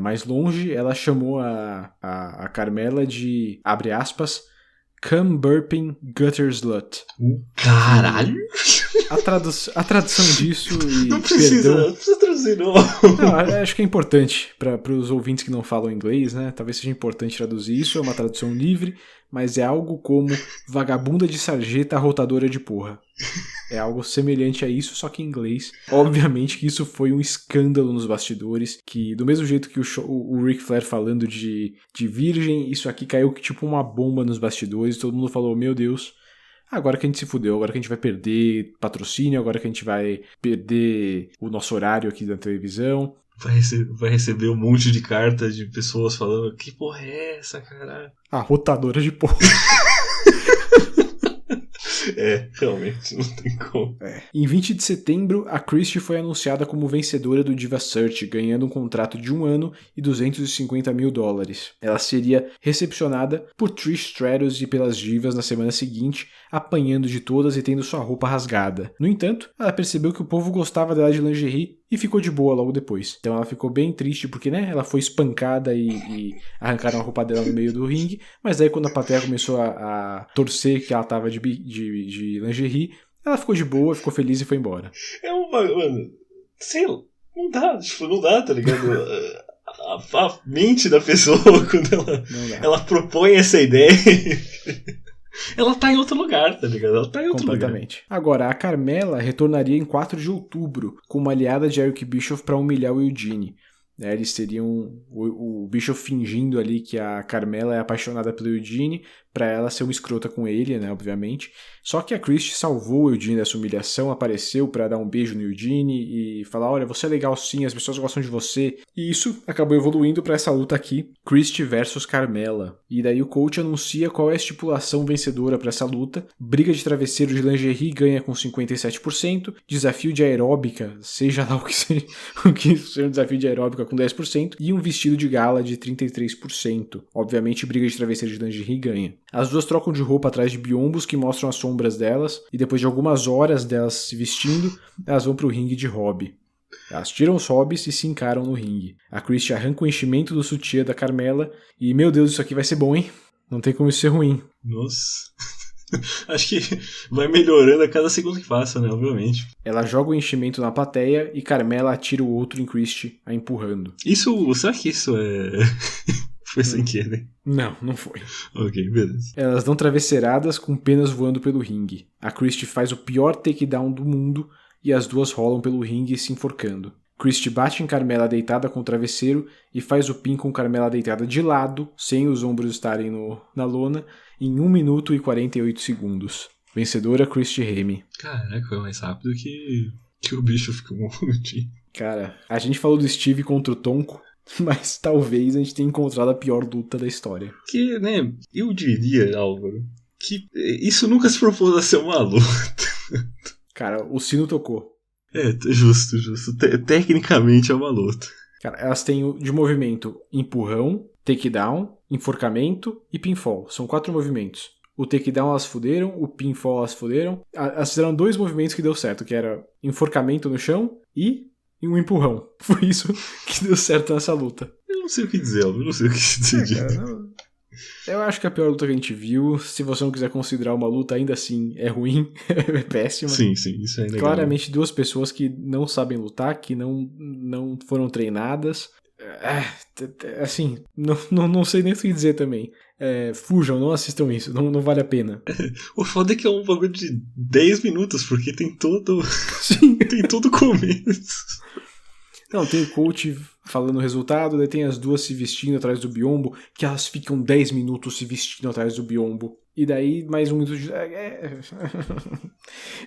mais longe. Ela chamou a Carmella de, abre aspas, Come Burping Gutter Slut. Caralho! A tradução disso e não precisa traduzir, não. Acho que é importante para os ouvintes que não falam inglês, né? Talvez seja importante traduzir isso. É uma tradução livre, mas é algo como vagabunda de sarjeta rotadora de porra. É algo semelhante a isso, só que em inglês. Obviamente que isso foi um escândalo nos bastidores, que do mesmo jeito que o Ric Flair falando de virgem, isso aqui caiu tipo uma bomba nos bastidores. Todo mundo falou, meu Deus, agora que a gente se fudeu, agora que a gente vai perder patrocínio, agora que a gente vai perder o nosso horário aqui da televisão. Vai receber um monte de cartas de pessoas falando, que porra é essa, caralho? A rotadora de porra. Realmente, não tem como. Em 20 de setembro, a Christie foi anunciada como vencedora do Diva Search, ganhando um contrato de 1 ano e $250 mil. Ela seria recepcionada por Trish Stratus e pelas divas na semana seguinte, apanhando de todas e tendo sua roupa rasgada. No entanto, ela percebeu que o povo gostava dela de lingerie e ficou de boa logo depois. Então ela ficou bem triste porque, ela foi espancada e arrancaram a roupa dela no meio do ringue, mas aí quando a plateia começou a torcer que ela tava de lingerie, ela ficou de boa, ficou feliz e foi embora. Mano, sei lá, não dá, tá ligado? A mente da pessoa, quando ela propõe essa ideia... Ela tá em outro lugar, tá ligado? Ela tá em outro completamente. lugar. Agora, a Carmella retornaria em 4 de outubro, com uma aliada de Eric Bischoff para humilhar o Eugene. Eles teriam o Bischoff fingindo ali que a Carmella é apaixonada pelo Eugene pra ela ser uma escrota com ele, né, obviamente. Só que a Christie salvou o Eugene dessa humilhação, apareceu pra dar um beijo no Eugene e falar, olha, você é legal sim, as pessoas gostam de você. E isso acabou evoluindo pra essa luta aqui, Christie versus Carmella. E daí o coach anuncia qual é a estipulação vencedora pra essa luta. Briga de travesseiro de lingerie ganha com 57%, desafio de aeróbica, seja lá o que seja um desafio de aeróbica com 10%, e um vestido de gala de 33%. Obviamente, briga de travesseiro de lingerie ganha. As duas trocam de roupa atrás de biombos que mostram as sombras delas, e depois de algumas horas delas se vestindo, elas vão pro ringue de hobby. Elas tiram os hobbies e se encaram no ringue. A Christie arranca o enchimento do sutiã da Carmella e, meu Deus, isso aqui vai ser bom, hein? Não tem como isso ser ruim. Nossa. Acho que vai melhorando a cada segundo que passa, né? Obviamente. Ela joga o enchimento na plateia e Carmella atira o outro em Christie, a empurrando. Será que isso foi sem querer? Não foi. Ok, beleza. Elas dão travesseiradas com penas voando pelo ringue. A Christie faz o pior takedown do mundo e as duas rolam pelo ringue se enforcando. Christie bate em Carmella deitada com o travesseiro e faz o pin com Carmella deitada de lado, sem os ombros estarem na lona, em 1 minuto e 48 segundos. Vencedora, Christie Hemme. Caraca, foi mais rápido que o bicho ficou monte. Cara, a gente falou do Steve contra o Tonko, mas talvez a gente tenha encontrado a pior luta da história. Que, né, eu diria, Álvaro, que isso nunca se propôs a ser uma luta. Cara, o sino tocou. Justo. Tecnicamente é uma luta. Cara, elas têm de movimento empurrão, takedown, enforcamento e pinfall. São 4 movimentos. O takedown elas fuderam, o pinfall elas fuderam. Elas fizeram 2 movimentos que deu certo, que era enforcamento no chão e um empurrão. Foi isso que deu certo nessa luta. Eu não sei o que dizer, Álvaro. Eu não sei o que dizer. Eu acho que a pior luta que a gente viu, se você não quiser considerar uma luta, ainda assim é ruim, é péssima. Sim, isso é legal. Claramente 2 pessoas que não sabem lutar, que não foram treinadas. Assim, não sei nem o que dizer também. Fujam, não assistam isso, não vale a pena. O foda é que é um bagulho de 10 minutos, porque tem todo o começo. Não, tem o coach falando o resultado, daí tem as duas se vestindo atrás do biombo, que elas ficam 10 minutos se vestindo atrás do biombo. E daí mais 1 minuto de...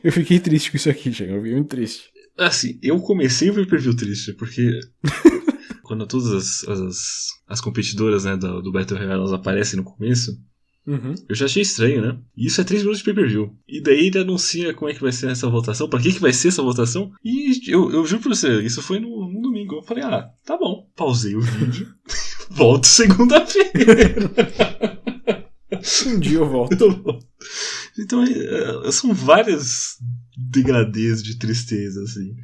Eu fiquei triste com isso aqui, Jean, eu fiquei muito triste. Assim, eu comecei o pay-per-view triste, porque quando todas as competidoras, né, do Battle Royale elas aparecem no começo, eu já achei estranho, né? E isso é 3 minutos de pay-per-view. E daí ele anuncia como é que vai ser essa votação, pra que vai ser essa votação. E eu juro pra você, isso foi no domingo. Eu falei, tá bom. Pausei o vídeo. Volto segunda-feira. Um dia eu volto. Então, são várias degradês de tristeza, assim.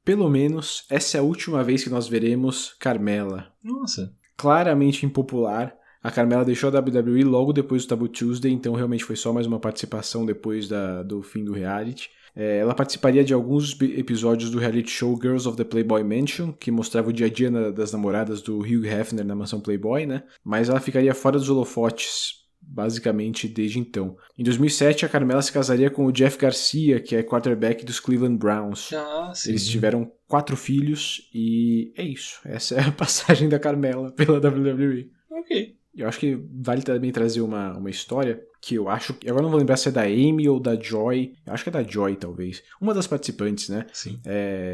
Pelo menos, essa é a última vez que nós veremos Carmella. Nossa. Claramente impopular. A Carmella deixou a WWE logo depois do Taboo Tuesday, então realmente foi só mais uma participação depois do fim do reality. Ela participaria de alguns episódios do reality show Girls of the Playboy Mansion, que mostrava o dia a dia das namoradas do Hugh Hefner na mansão Playboy, né? Mas ela ficaria fora dos holofotes, basicamente, desde então. Em 2007, a Carmella se casaria com o Jeff Garcia, que é quarterback dos Cleveland Browns. Sim. Eles tiveram 4 filhos e é isso. Essa é a passagem da Carmella pela WWE. Ok. Eu acho que vale também trazer uma história que eu acho... Agora não vou lembrar se é da Amy ou da Joy. Eu acho que é da Joy, talvez. Uma das participantes, né? Sim.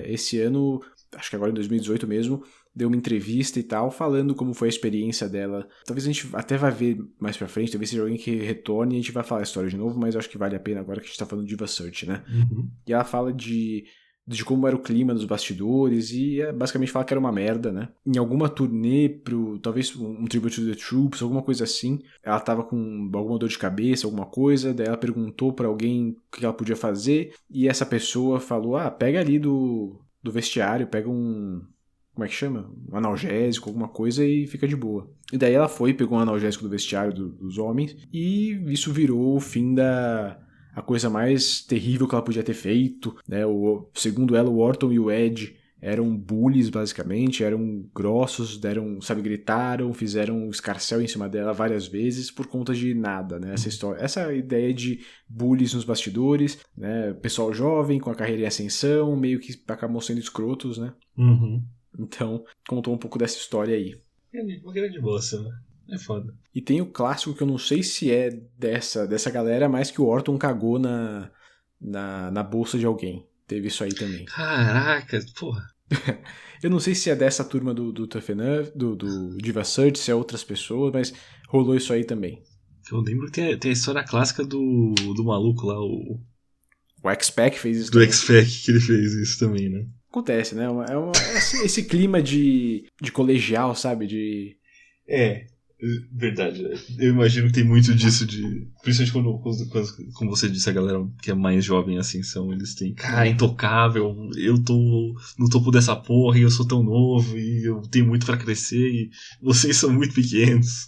Esse ano, acho que agora em 2018 mesmo, deu uma entrevista e tal, falando como foi a experiência dela. Talvez a gente até vai ver mais pra frente, talvez seja alguém que retorne e a gente vai falar a história de novo, mas eu acho que vale a pena agora que a gente tá falando de Diva Search, né? E ela fala de como era o clima dos bastidores e basicamente fala que era uma merda, né? Em alguma turnê talvez um Tribute to the Troops, alguma coisa assim, ela tava com alguma dor de cabeça, alguma coisa, daí ela perguntou pra alguém o que ela podia fazer e essa pessoa falou, pega ali do vestiário, pega como é que chama? Um analgésico, alguma coisa e fica de boa. E daí ela foi, pegou um analgésico do vestiário dos homens e isso virou o fim a coisa mais terrível que ela podia ter feito, né? Segundo ela, o Orton e o Edge eram bullies, basicamente, eram grossos, gritaram, fizeram escarcéu em cima dela várias vezes por conta de nada, né? Essa ideia de bullies nos bastidores, né? Pessoal jovem, com a carreira em ascensão, meio que acabam sendo escrotos, né? Então, contou um pouco dessa história aí. Uma grande bosta, né? É foda. E tem o clássico que eu não sei se é dessa galera, mas que o Orton cagou na bolsa de alguém. Teve isso aí também. Caraca, porra. Eu não sei se é dessa turma do Tough Enough, do Diva Search, se é outras pessoas, mas rolou isso aí também. Eu lembro que tem a história clássica do maluco lá, o X-Pac fez isso do também. Do X-Pac que ele fez isso também, né? Acontece, né? Esse clima de colegial, sabe? Verdade. Eu imagino que tem muito disso principalmente quando, como você disse, a galera que é mais jovem assim eles têm, cara, intocável, eu tô no topo dessa porra e eu sou tão novo e eu tenho muito pra crescer e vocês são muito pequenos.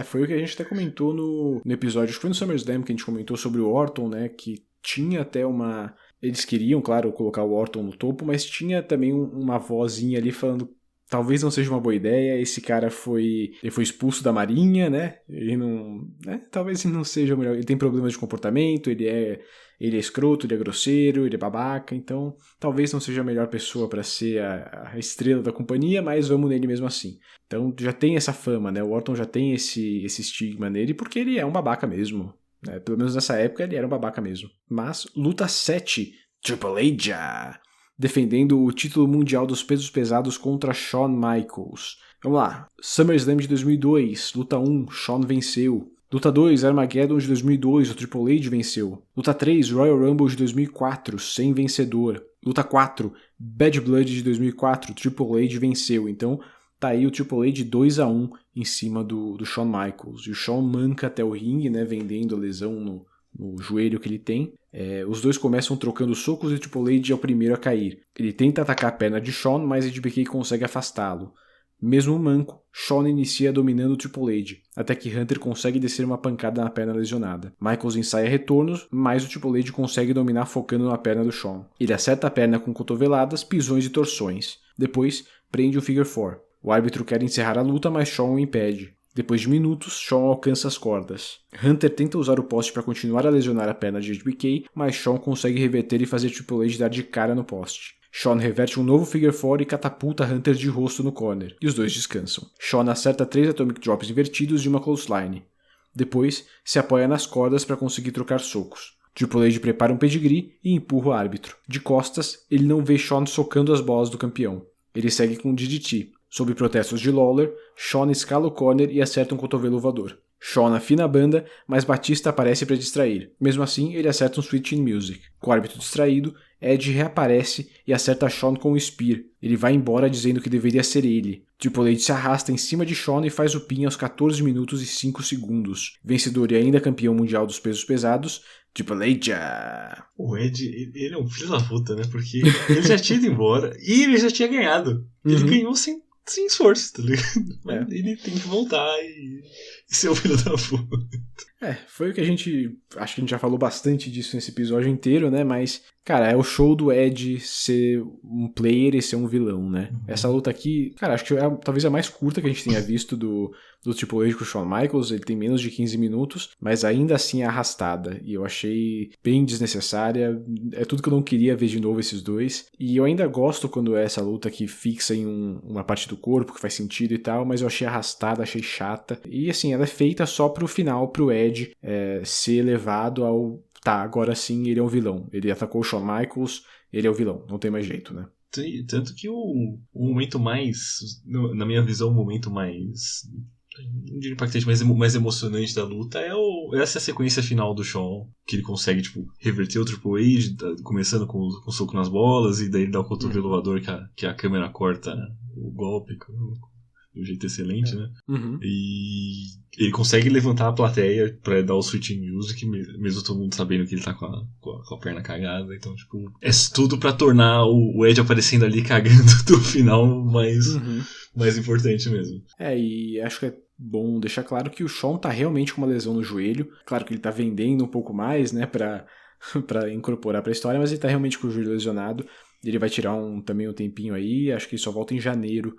Foi o que a gente até comentou no episódio, acho que foi no SummerSlam que a gente comentou sobre o Orton, né? Que tinha até uma... Eles queriam, claro, colocar o Orton no topo, mas tinha também uma vozinha ali falando talvez não seja uma boa ideia, esse cara ele foi expulso da marinha, né? Ele não, né? Talvez ele não seja o melhor, ele tem problemas de comportamento, ele é escroto, ele é grosseiro, ele é babaca, então talvez não seja a melhor pessoa para ser a estrela da companhia, mas vamos nele mesmo assim. Então já tem essa fama, né? O Orton já tem esse estigma nele porque ele é um babaca mesmo. Né? Pelo menos nessa época ele era um babaca mesmo. Mas luta 7, Triple H defendendo o título mundial dos pesos pesados contra Shawn Michaels. Vamos lá. SummerSlam de 2002, luta 1, Shawn venceu. Luta 2, Armageddon de 2002, o Triple H venceu. Luta 3, Royal Rumble de 2004, sem vencedor. Luta 4, Bad Blood de 2004, Triple H venceu. Então tá aí o Triple H 2-1 em cima do Shawn Michaels. E o Shawn manca até o ringue, né, vendendo a lesão no joelho que ele tem. Os dois começam trocando socos e o Triple H é o primeiro a cair. Ele tenta atacar a perna de Shawn, mas HBK consegue afastá-lo. Mesmo manco, Shawn inicia dominando o Triple H, até que Hunter consegue descer uma pancada na perna lesionada. Michaels ensaia retornos, mas o Triple H consegue dominar focando na perna do Shawn. Ele acerta a perna com cotoveladas, pisões e torções. Depois, prende o Figure 4. O árbitro quer encerrar a luta, mas Shawn o impede. Depois de minutos, Shawn alcança as cordas. Hunter tenta usar o poste para continuar a lesionar a perna de HBK, mas Shawn consegue reverter e fazer Triple H dar de cara no poste. Shawn reverte um novo Figure 4 e catapulta Hunter de rosto no corner, e os dois descansam. Shawn acerta 3 Atomic Drops invertidos e uma clothesline. Depois, se apoia nas cordas para conseguir trocar socos. Triple H prepara um pedigree e empurra o árbitro. De costas, ele não vê Shawn socando as bolas do campeão. Ele segue com o DDT. Sob protestos de Lawler, Shawn escala o corner e acerta um cotovelo voador. Shawn afina a banda, mas Batista aparece para distrair. Mesmo assim, ele acerta um Switch in Music. Com o árbitro distraído, Edge reaparece e acerta Shawn com um Spear. Ele vai embora dizendo que deveria ser ele. Triple H se arrasta em cima de Shawn e faz o pin aos 14 minutos e 5 segundos. Vencedor e ainda campeão mundial dos pesos pesados, Triple H. O Edge, ele é um filho da puta, né? Porque ele já tinha ido embora e ele já tinha ganhado. Ele ganhou sem esforço, tá ligado? Ele tem que voltar e ser o filho da puta. Foi o que acho que a gente já falou bastante disso nesse episódio inteiro, né? Mas, cara, é o show do Edge ser um player e ser um vilão, né? Essa luta aqui, cara, acho que talvez a mais curta que a gente tenha visto do Triple H com o Shawn Michaels. Ele tem menos de 15 minutos, mas ainda assim é arrastada. E eu achei bem desnecessária. É tudo que eu não queria ver de novo esses dois. E eu ainda gosto quando é essa luta que fixa em uma parte do corpo, que faz sentido e tal, mas eu achei arrastada, achei chata. E assim, ela é feita só pro final, pro Edge ser levado ao... Tá, agora sim ele é um vilão. Ele atacou o Shawn Michaels, ele é o vilão. Não tem mais jeito, né? Tanto que o momento mais... Na minha visão, o momento mais... Não diria impactante, mas mais emocionante da luta essa sequência final do Shawn, que ele consegue, tipo, reverter o Triple H, começando com o soco nas bolas, e daí ele dá o cotovelo voador que a câmera corta o golpe de um jeito excelente, né? E ele consegue levantar a plateia pra dar o Switch in Music, mesmo todo mundo sabendo que ele tá com a perna cagada. Então, tipo, é tudo pra tornar o Edge aparecendo ali cagando do final mais importante mesmo. E acho que é bom deixar claro que o Shawn tá realmente com uma lesão no joelho. Claro que ele tá vendendo um pouco mais, né, pra incorporar pra história, mas ele tá realmente com o joelho lesionado. Ele vai tirar também um tempinho aí, acho que ele só volta em janeiro.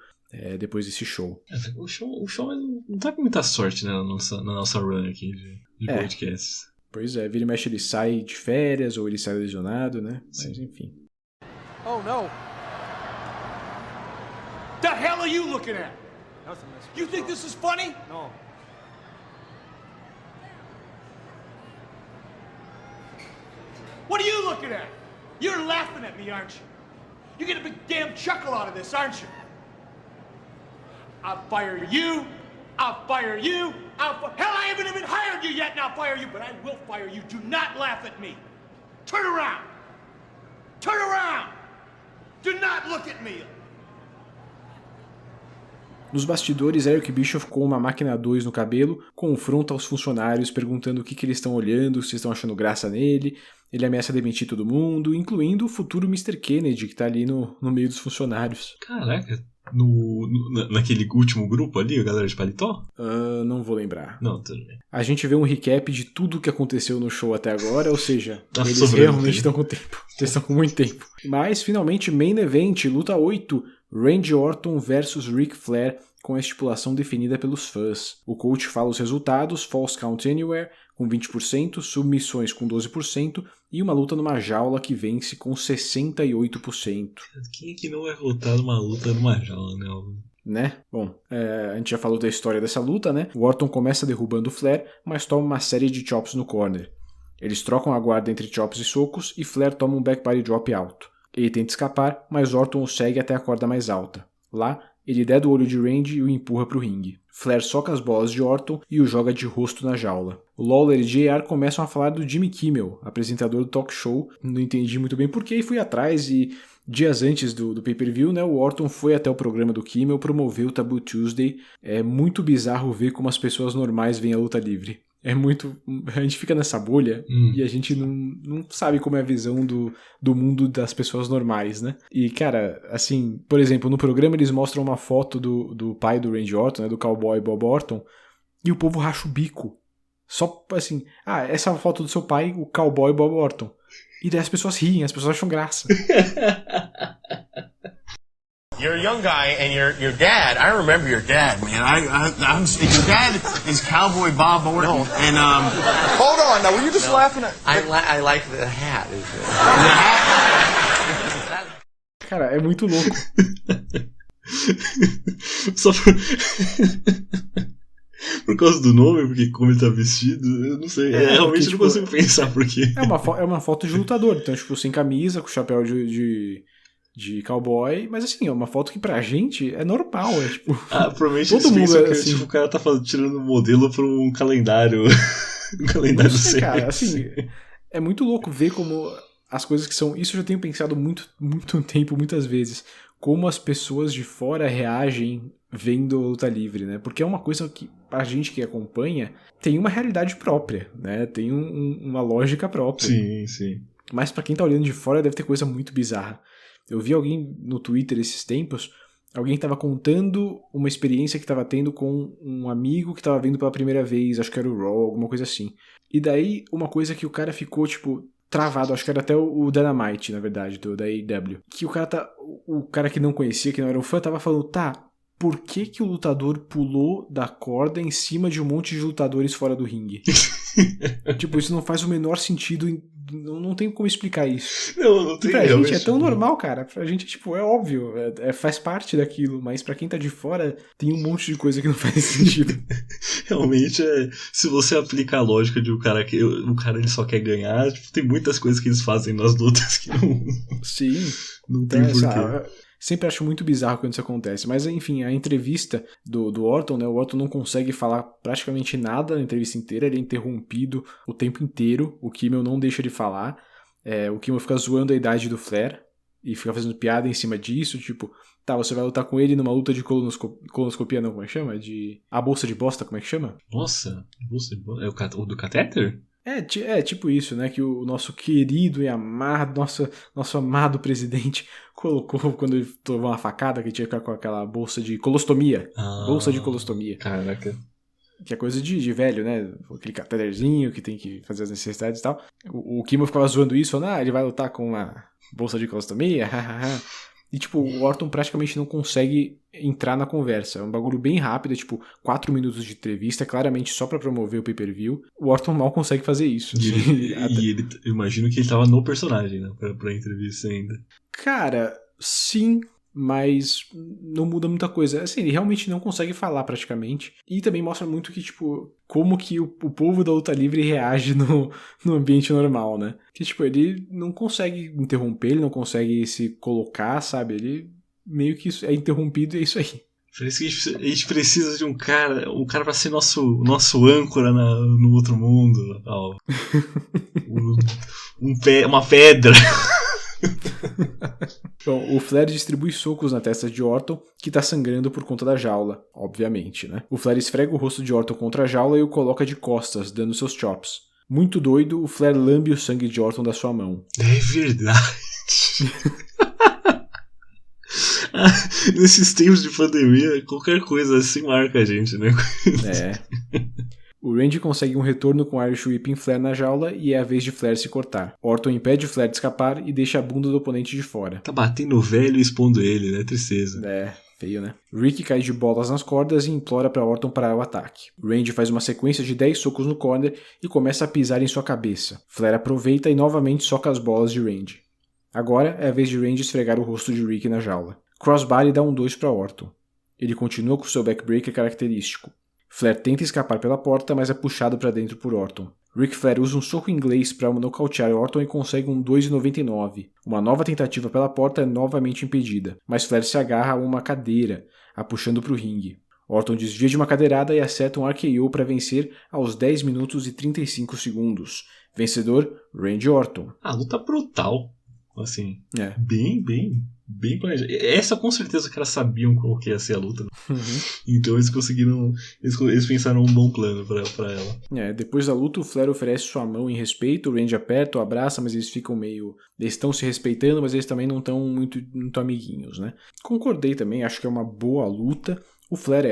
Depois desse show. O show não tá com muita sorte, né, na nossa run aqui de podcasts. Pois é, vira e mexe, ele sai de férias ou ele sai lesionado, né? Sim. Mas enfim. Oh no! The hell are you looking at? You think this is funny? No. What are you looking at? You're laughing at me, aren't you? You get a big damn chuckle out of this, aren't you? I'll fire you. I'll fire you. Hell, I haven't even hired you yet, and I'll fire you, but I will fire you. Do not laugh at me. Turn around. Turn around. Do not look at me. Nos bastidores, Eric Bischoff, com uma máquina 2 no cabelo, confronta os funcionários perguntando o que eles estão olhando, se estão achando graça nele. Ele ameaça demitir todo mundo, incluindo o futuro Mr. Kennedy, que tá ali no meio dos funcionários. Caraca, naquele último grupo ali, a galera de paletó? Não vou lembrar. Não, tudo bem. A gente vê um recap de tudo o que aconteceu no show até agora, ou seja, Tá eles realmente estão com tempo. Eles estão com muito tempo. Mas, finalmente, Main Event, luta 8, Randy Orton versus Ric Flair, com a estipulação definida pelos fãs. O coach fala os resultados: False Count Anywhere com 20%, submissões com 12% e uma luta numa jaula que vence com 68%. Quem é que não vai votar numa luta numa jaula, né? Bom, a gente já falou da história dessa luta, né? O Orton começa derrubando o Flair, mas toma uma série de chops no corner. Eles trocam a guarda entre chops e socos e Flair toma um back body drop alto. Ele tenta escapar, mas Orton o segue até a corda mais alta. Lá, ele deda o olho de Randy e o empurra para o ringue. Flair soca as bolas de Orton e o joga de rosto na jaula. O Lawler e JR começam a falar do Jimmy Kimmel, apresentador do talk show. Não entendi muito bem porquê e fui atrás e dias antes do pay-per-view, né, o Orton foi até o programa do Kimmel, promoveu o Taboo Tuesday. É muito bizarro ver como as pessoas normais veem a luta livre. É muito... A gente fica nessa bolha e a gente não sabe como é a visão do mundo das pessoas normais, né? E, cara, assim, por exemplo, no programa eles mostram uma foto do pai do Randy Orton, né, do cowboy Bob Orton, e o povo racha o bico. Só assim, essa é a foto do seu pai, o cowboy Bob Orton. E daí as pessoas riem, as pessoas acham graça. You're a young guy, and your dad. I remember your dad, man. Your dad is Cowboy Bob Orton, and Hold on, now were you just laughing at? I like the hat. Cara, é muito louco. Só por causa do nome, porque como ele tá vestido, eu não sei. Realmente porque, não consigo pensar por quê. É uma foto de lutador, então, tipo, sem camisa, com chapéu de cowboy, mas assim, é uma foto que pra gente é normal, é tipo... provavelmente todo mundo que assim... tipo, o cara tá tirando um modelo pra um calendário. Um calendário sei, cara, assim, é muito louco ver como as coisas que são... Isso eu já tenho pensado muito tempo, muitas vezes, como as pessoas de fora reagem vendo a luta livre, né? Porque é uma coisa que a gente que acompanha tem uma realidade própria, né? Tem uma lógica própria. Sim, sim. Mas pra quem tá olhando de fora deve ter coisa muito bizarra. Eu vi alguém no Twitter esses tempos, alguém estava contando uma experiência que estava tendo com um amigo que estava vendo pela primeira vez, acho que era o Raw, alguma coisa assim. E daí, uma coisa que o cara ficou, tipo, travado, acho que era até o Dynamite, na verdade, da AEW. Que o cara que não conhecia, que não era um fã, tava falando, por que o lutador pulou da corda em cima de um monte de lutadores fora do ringue? Tipo, isso não faz o menor sentido, não tem como explicar isso. Não tem. E pra gente é tão normal, cara. Pra gente, tipo, é óbvio, faz parte daquilo, mas pra quem tá de fora, tem um monte de coisa que não faz sentido. Realmente, se você aplica a lógica de o cara ele só quer ganhar, tipo, tem muitas coisas que eles fazem nas lutas que não... Sim. Não tem porquê. Sempre acho muito bizarro quando isso acontece. Mas, enfim, a entrevista do Orton, né? O Orton não consegue falar praticamente nada na entrevista inteira. Ele é interrompido o tempo inteiro. O Kimmel não deixa de falar. O Kimmel fica zoando a idade do Flair e fica fazendo piada em cima disso. Tipo, você vai lutar com ele numa luta de colonoscopia, não, como é que chama? A bolsa de bosta, como é que chama? Nossa, bolsa de bosta? É o do catéter? É tipo isso, né? Que o nosso querido e amado, nosso amado presidente colocou quando ele tomou uma facada que tinha que ficar com aquela bolsa de colostomia. Bolsa de colostomia. Caraca. Que é coisa de velho, né? Aquele catéterzinho que tem que fazer as necessidades e tal. O Kimmel ficava zoando isso, falando, ele vai lutar com uma bolsa de colostomia, E, tipo, o Orton praticamente não consegue entrar na conversa. É um bagulho bem rápido, é tipo 4 minutos de entrevista, claramente só pra promover o pay-per-view. O Orton mal consegue fazer isso. E eu imagino que ele tava no personagem, né? Pra entrevista ainda. Cara, sim. mas não muda muita coisa. Assim, ele realmente não consegue falar praticamente. E também mostra muito que, tipo, como que o povo da luta livre reage no ambiente normal, né? Que, tipo, ele não consegue interromper, ele não consegue se colocar, sabe? Ele meio que é interrompido e é isso aí. Por isso que a gente precisa de um cara pra ser nosso âncora no outro mundo. Uma pedra. Bom, o Flair distribui socos na testa de Orton, que tá sangrando por conta da jaula, obviamente, né? O Flair esfrega o rosto de Orton contra a jaula e o coloca de costas, dando seus chops. Muito doido, o Flair lambe o sangue de Orton da sua mão. É verdade. Nesses tempos de pandemia, qualquer coisa assim marca a gente, né? O Randy consegue um retorno com Irish Whip em Flair na jaula e é a vez de Flair se cortar. Orton impede o Flair de escapar e deixa a bunda do oponente de fora. Tá batendo o velho e expondo ele, né? Tristeza. Feio, né? Rick cai de bolas nas cordas e implora pra Orton parar o ataque. Randy faz uma sequência de 10 socos no corner e começa a pisar em sua cabeça. Flair aproveita e novamente soca as bolas de Randy. Agora é a vez de Randy esfregar o rosto de Rick na jaula. Crossbody dá um 2 para Orton. Ele continua com seu backbreaker característico. Flair tenta escapar pela porta, mas é puxado para dentro por Orton. Ric Flair usa um soco inglês para nocautear Orton e consegue um 2,99. Uma nova tentativa pela porta é novamente impedida, mas Flair se agarra a uma cadeira, a puxando para o ringue. Orton desvia de uma cadeirada e acerta um RKO para vencer aos 10 minutos e 35 segundos. Vencedor, Randy Orton. A luta brutal. Assim, bem planejada. Essa com certeza os caras sabiam qual que ia ser a luta. Então eles conseguiram. Eles pensaram um bom plano pra ela. Depois da luta, o Flair oferece sua mão em respeito, o Randy aperta, o abraça, mas eles ficam meio. Eles estão se respeitando, mas eles também não estão muito amiguinhos, né? Concordei também, acho que é uma boa luta. O Flair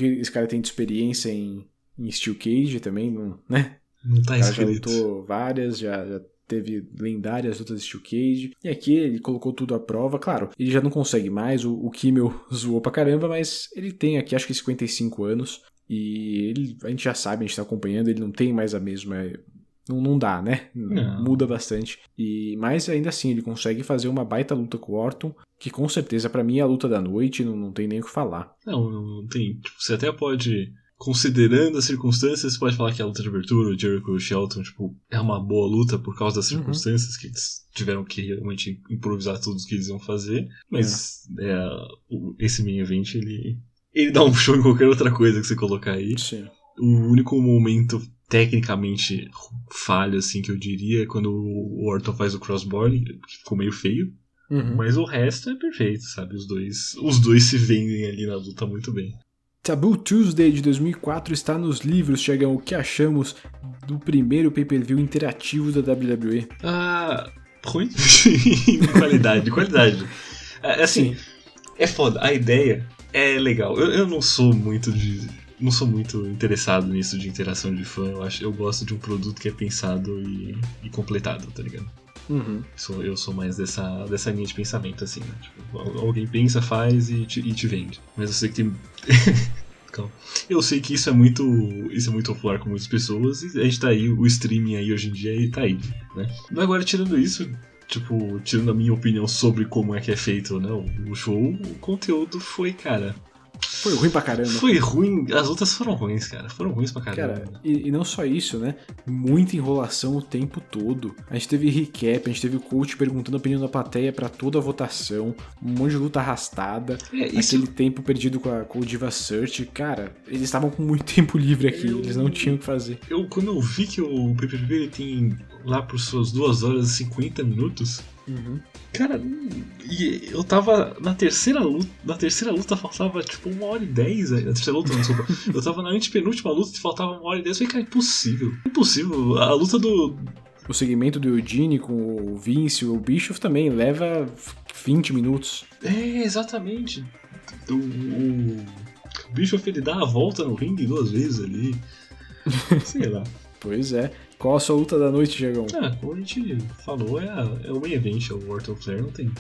esse cara tem de experiência em Steel Cage também, né? Não tá escrito. Já lutou várias, já teve lendárias lutas de Steel Cage. E aqui ele colocou tudo à prova. Claro, ele já não consegue mais. O Kimmel zoou pra caramba, mas ele tem aqui acho que 55 anos. E a gente já sabe, a gente tá acompanhando, ele não tem mais a mesma. Não dá, né? Não. Muda bastante. Mas ainda assim, ele consegue fazer uma baita luta com o Orton, que com certeza pra mim é a luta da noite, não tem nem o que falar. Não tem. Tipo, você até pode. Considerando as circunstâncias, você pode falar que a luta de abertura, o Jericho e o Shelton, tipo, é uma boa luta por causa das circunstâncias, que eles tiveram que realmente improvisar tudo o que eles iam fazer. Mas esse main event, ele dá um show em qualquer outra coisa que você colocar aí. Sim. O único momento tecnicamente falho, assim, que eu diria é quando o Orton faz o crossbody, que ficou meio feio. Mas o resto é perfeito, sabe? Os dois se vendem ali na luta muito bem. Taboo Tuesday de 2004 está nos livros, Thiagão. O que achamos do primeiro pay-per-view interativo da WWE? Ruim. Qualidade. Assim, é foda. A ideia é legal. Eu não sou muito interessado nisso de interação de fã. Eu gosto de um produto que é pensado e completado, tá ligado? Eu sou mais dessa linha de pensamento, assim, né? Tipo, alguém pensa, faz e te vende. Mas eu sei que tem. Eu sei que isso é muito popular com muitas pessoas e a gente tá aí, o streaming aí hoje em dia e tá aí, né? Mas agora, tirando isso, tipo, tirando a minha opinião sobre como é que é feito, né, o show, o conteúdo foi, cara. Foi ruim pra caramba. Foi ruim, as lutas foram ruins, cara. Foram ruins pra caramba. Cara, e não só isso, né? Muita enrolação o tempo todo. A gente teve recap, a gente teve o coach perguntando a opinião da plateia pra toda a votação. Um monte de luta arrastada. Aquele tempo perdido com o Diva Search. Cara, eles estavam com muito tempo livre aqui. Eles não tinham o que fazer. Quando eu vi que o PPV ele tem lá por suas 2 horas e 50 minutos... Cara, eu tava na terceira luta faltava tipo 1h10, na terceira luta, não, desculpa. Eu tava na antepenúltima luta e faltava 1h10, eu falei, cara, impossível, a luta o segmento do Eugene com o Vince e o Bischoff também leva 20 minutos. Exatamente. O Bischoff ele dá a volta no ringue 2 vezes ali, sei lá. Pois é. Qual a sua luta da noite, Diegão? Como a gente falou, é o main event, é o Orton Flair, não tem.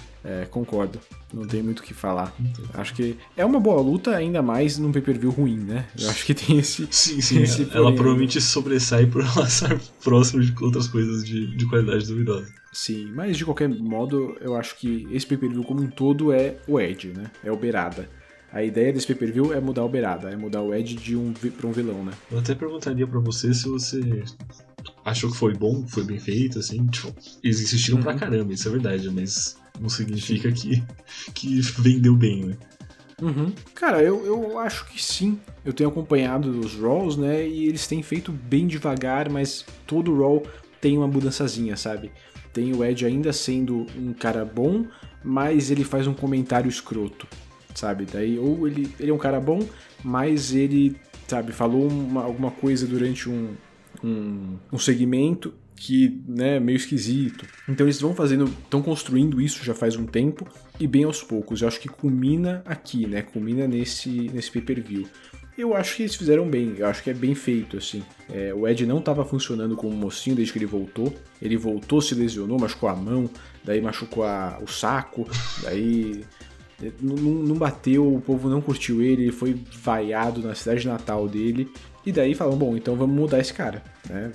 Concordo. Não tem muito o que falar. Acho que é uma boa luta, ainda mais num pay-per-view ruim, né? Eu acho que tem esse... Sim. Ela provavelmente sobressai por ela estar próximo de outras coisas de qualidade duvidosa. Sim, mas de qualquer modo, eu acho que esse pay-per-view como um todo é o Edge, né? É o Berada. A ideia desse pay-per-view é mudar o Berada, é mudar o Edge pra um vilão, né? Eu até perguntaria pra você se você achou que foi bom, foi bem feito, assim, tipo, eles insistiram pra caramba, isso é verdade, mas não significa que vendeu bem, né? Cara, eu acho que sim. Eu tenho acompanhado os Raws, né, e eles têm feito bem devagar, mas todo Raw tem uma mudançazinha, sabe? Tem o Edge ainda sendo um cara bom, mas ele faz um comentário escroto, sabe? Daí, ou ele é um cara bom, mas ele, sabe, falou alguma coisa durante um segmento que, né, meio esquisito. Então eles estão construindo isso já faz um tempo e bem aos poucos. Eu acho que culmina aqui, né? Culmina nesse pay-per-view. Eu acho que eles fizeram bem, eu acho que é bem feito, assim. O Edge não estava funcionando como mocinho desde que ele voltou. Ele voltou, se lesionou, machucou a mão, daí machucou o saco, daí não bateu, o povo não curtiu ele foi vaiado na cidade natal dele. E daí falam, bom, então vamos mudar esse cara, né?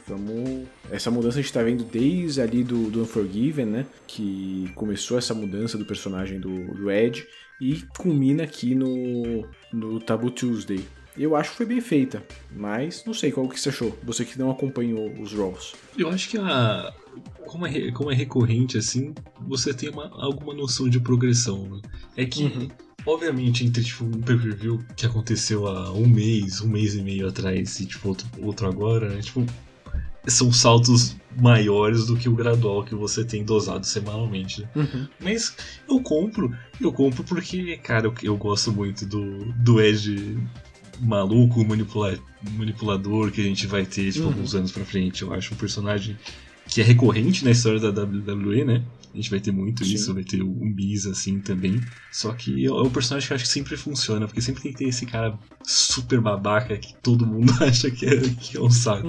Essa mudança a gente tá vendo desde ali do Unforgiven, né? Que começou essa mudança do personagem do Edge e culmina aqui no Taboo Tuesday. Eu acho que foi bem feita, mas não sei qual que você achou, você que não acompanhou os Raws. Eu acho que como é recorrente assim, você tem alguma noção de progressão, né? É que, obviamente, entre tipo, um pay-per-view que aconteceu há um mês e meio atrás e tipo, outro agora, né? Tipo, são saltos maiores do que o gradual que você tem dosado semanalmente, né? Mas eu compro porque, cara, eu gosto muito do Edge maluco, manipulador que a gente vai ter tipo, alguns anos pra frente. Eu acho um personagem que é recorrente na história da WWE, né? A gente vai ter muito isso, vai ter um Miz assim também. Só que é um personagem que eu acho que sempre funciona, porque sempre tem que ter esse cara super babaca que todo mundo acha que é um saco.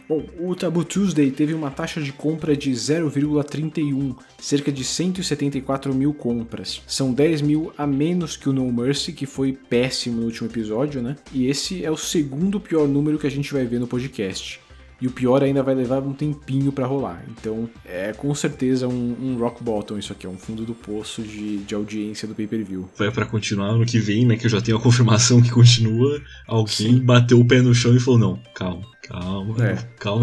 Bom, o Taboo Tuesday teve uma taxa de compra de 0,31, cerca de 174 mil compras. São 10 mil a menos que o No Mercy, que foi péssimo no último episódio, né? E esse é o segundo pior número que a gente vai ver no podcast. E o pior ainda vai levar um tempinho pra rolar. Então é com certeza um rock bottom isso aqui, é um fundo do poço de audiência do pay-per-view. Vai pra continuar no que vem, né? Que eu já tenho a confirmação que continua. Alguém bateu o pé no chão e falou, não, calma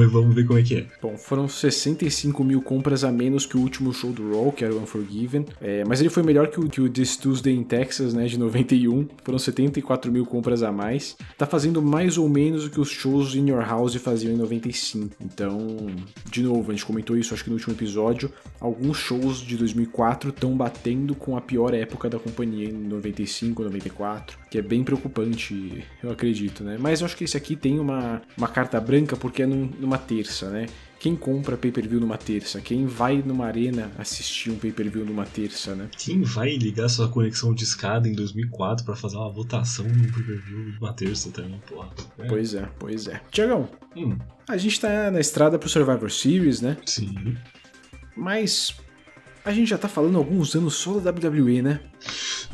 e vamos ver como é que é. Bom, foram 65 mil compras a menos que o último show do Raw, que era o Unforgiven. Mas ele foi melhor que o This Tuesday in Texas, né, de 91. Foram 74 mil compras a mais. Tá fazendo mais ou menos o que os shows in Your House faziam em 95. Então, de novo, a gente comentou isso acho que no último episódio. Alguns shows de 2004 estão batendo com a pior época da companhia em 95, 94, que é bem preocupante, eu acredito, né? Mas eu acho que esse aqui tem uma carta branca porque é numa terça, né? Quem compra pay-per-view numa terça? Quem vai numa arena assistir um pay-per-view numa terça, né? Quem vai ligar sua conexão de escada em 2004 pra fazer uma votação num pay-per-view numa terça também, porra? Pois é. Tiagão, a gente tá na estrada pro Survivor Series, né? Sim. Mas a gente já tá falando há alguns anos só da WWE, né?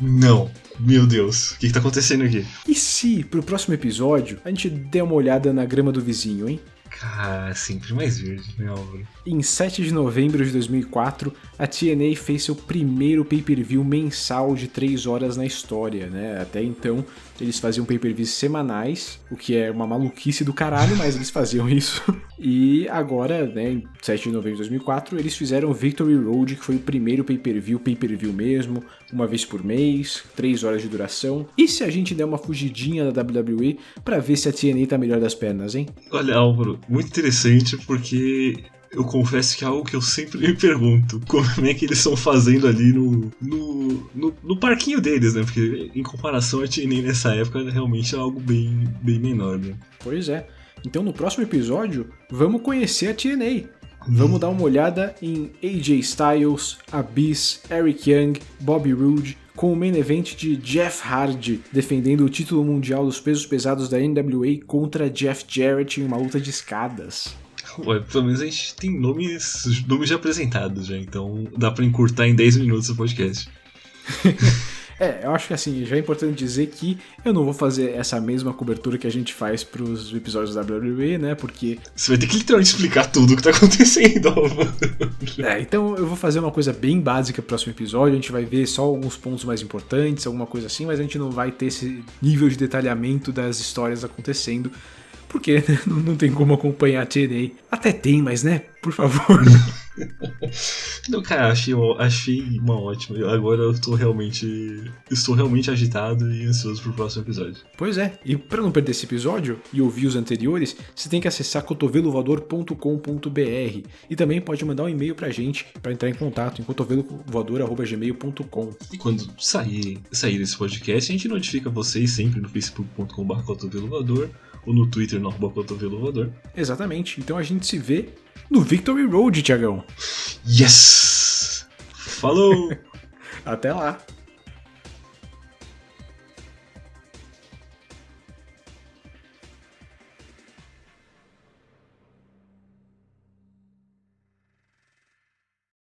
Não. Meu Deus, o que tá acontecendo aqui? E se, pro próximo episódio, a gente der uma olhada na grama do vizinho, hein? Cara, sempre mais verde, né, Álvaro? Em 7 de novembro de 2004, a TNA fez seu primeiro pay-per-view mensal de 3 horas na história, né? Até então, eles faziam pay-per-views semanais, o que é uma maluquice do caralho, mas eles faziam isso. E agora, né, em 7 de novembro de 2004, eles fizeram Victory Road, que foi o primeiro pay-per-view mesmo, uma vez por mês, 3 horas de duração. E se a gente der uma fugidinha da WWE pra ver se a TNA tá melhor das pernas, hein? Olha, Álvaro, muito interessante porque eu confesso que é algo que eu sempre me pergunto. Como é que eles estão fazendo ali no parquinho deles, né? Porque em comparação a TNA nessa época, realmente é algo bem menor, né? Pois é. Então no próximo episódio, vamos conhecer a TNA. Vamos dar uma olhada em AJ Styles, Abyss, Eric Young, Bobby Roode, com o main event de Jeff Hardy defendendo o título mundial dos pesos pesados da NWA contra Jeff Jarrett em uma luta de escadas. Ué, pelo menos a gente tem nomes já apresentados já, então dá pra encurtar em 10 minutos o podcast. Eu acho que assim, já é importante dizer que eu não vou fazer essa mesma cobertura que a gente faz pros episódios da WWE, né, porque... Você vai ter que literalmente explicar tudo o que tá acontecendo. Então eu vou fazer uma coisa bem básica pro próximo episódio, a gente vai ver só alguns pontos mais importantes, alguma coisa assim, mas a gente não vai ter esse nível de detalhamento das histórias acontecendo, porque né, não tem como acompanhar a TNA. Até tem, mas né, por favor... Não, cara, achei uma ótima. Agora eu estou realmente agitado e ansioso pro próximo episódio. Pois é, e para não perder esse episódio e ouvir os anteriores, você tem que acessar cotovelovoador.com.br e também pode mandar um e-mail pra gente para entrar em contato em cotovelovoador@gmail.com. E quando sair esse podcast, a gente notifica vocês sempre no facebook.com/cotovelovoador ou no Twitter no @cotovelovoador. Exatamente, então a gente se vê no Victory Road, Thiagão. Yes! Falou! Até lá!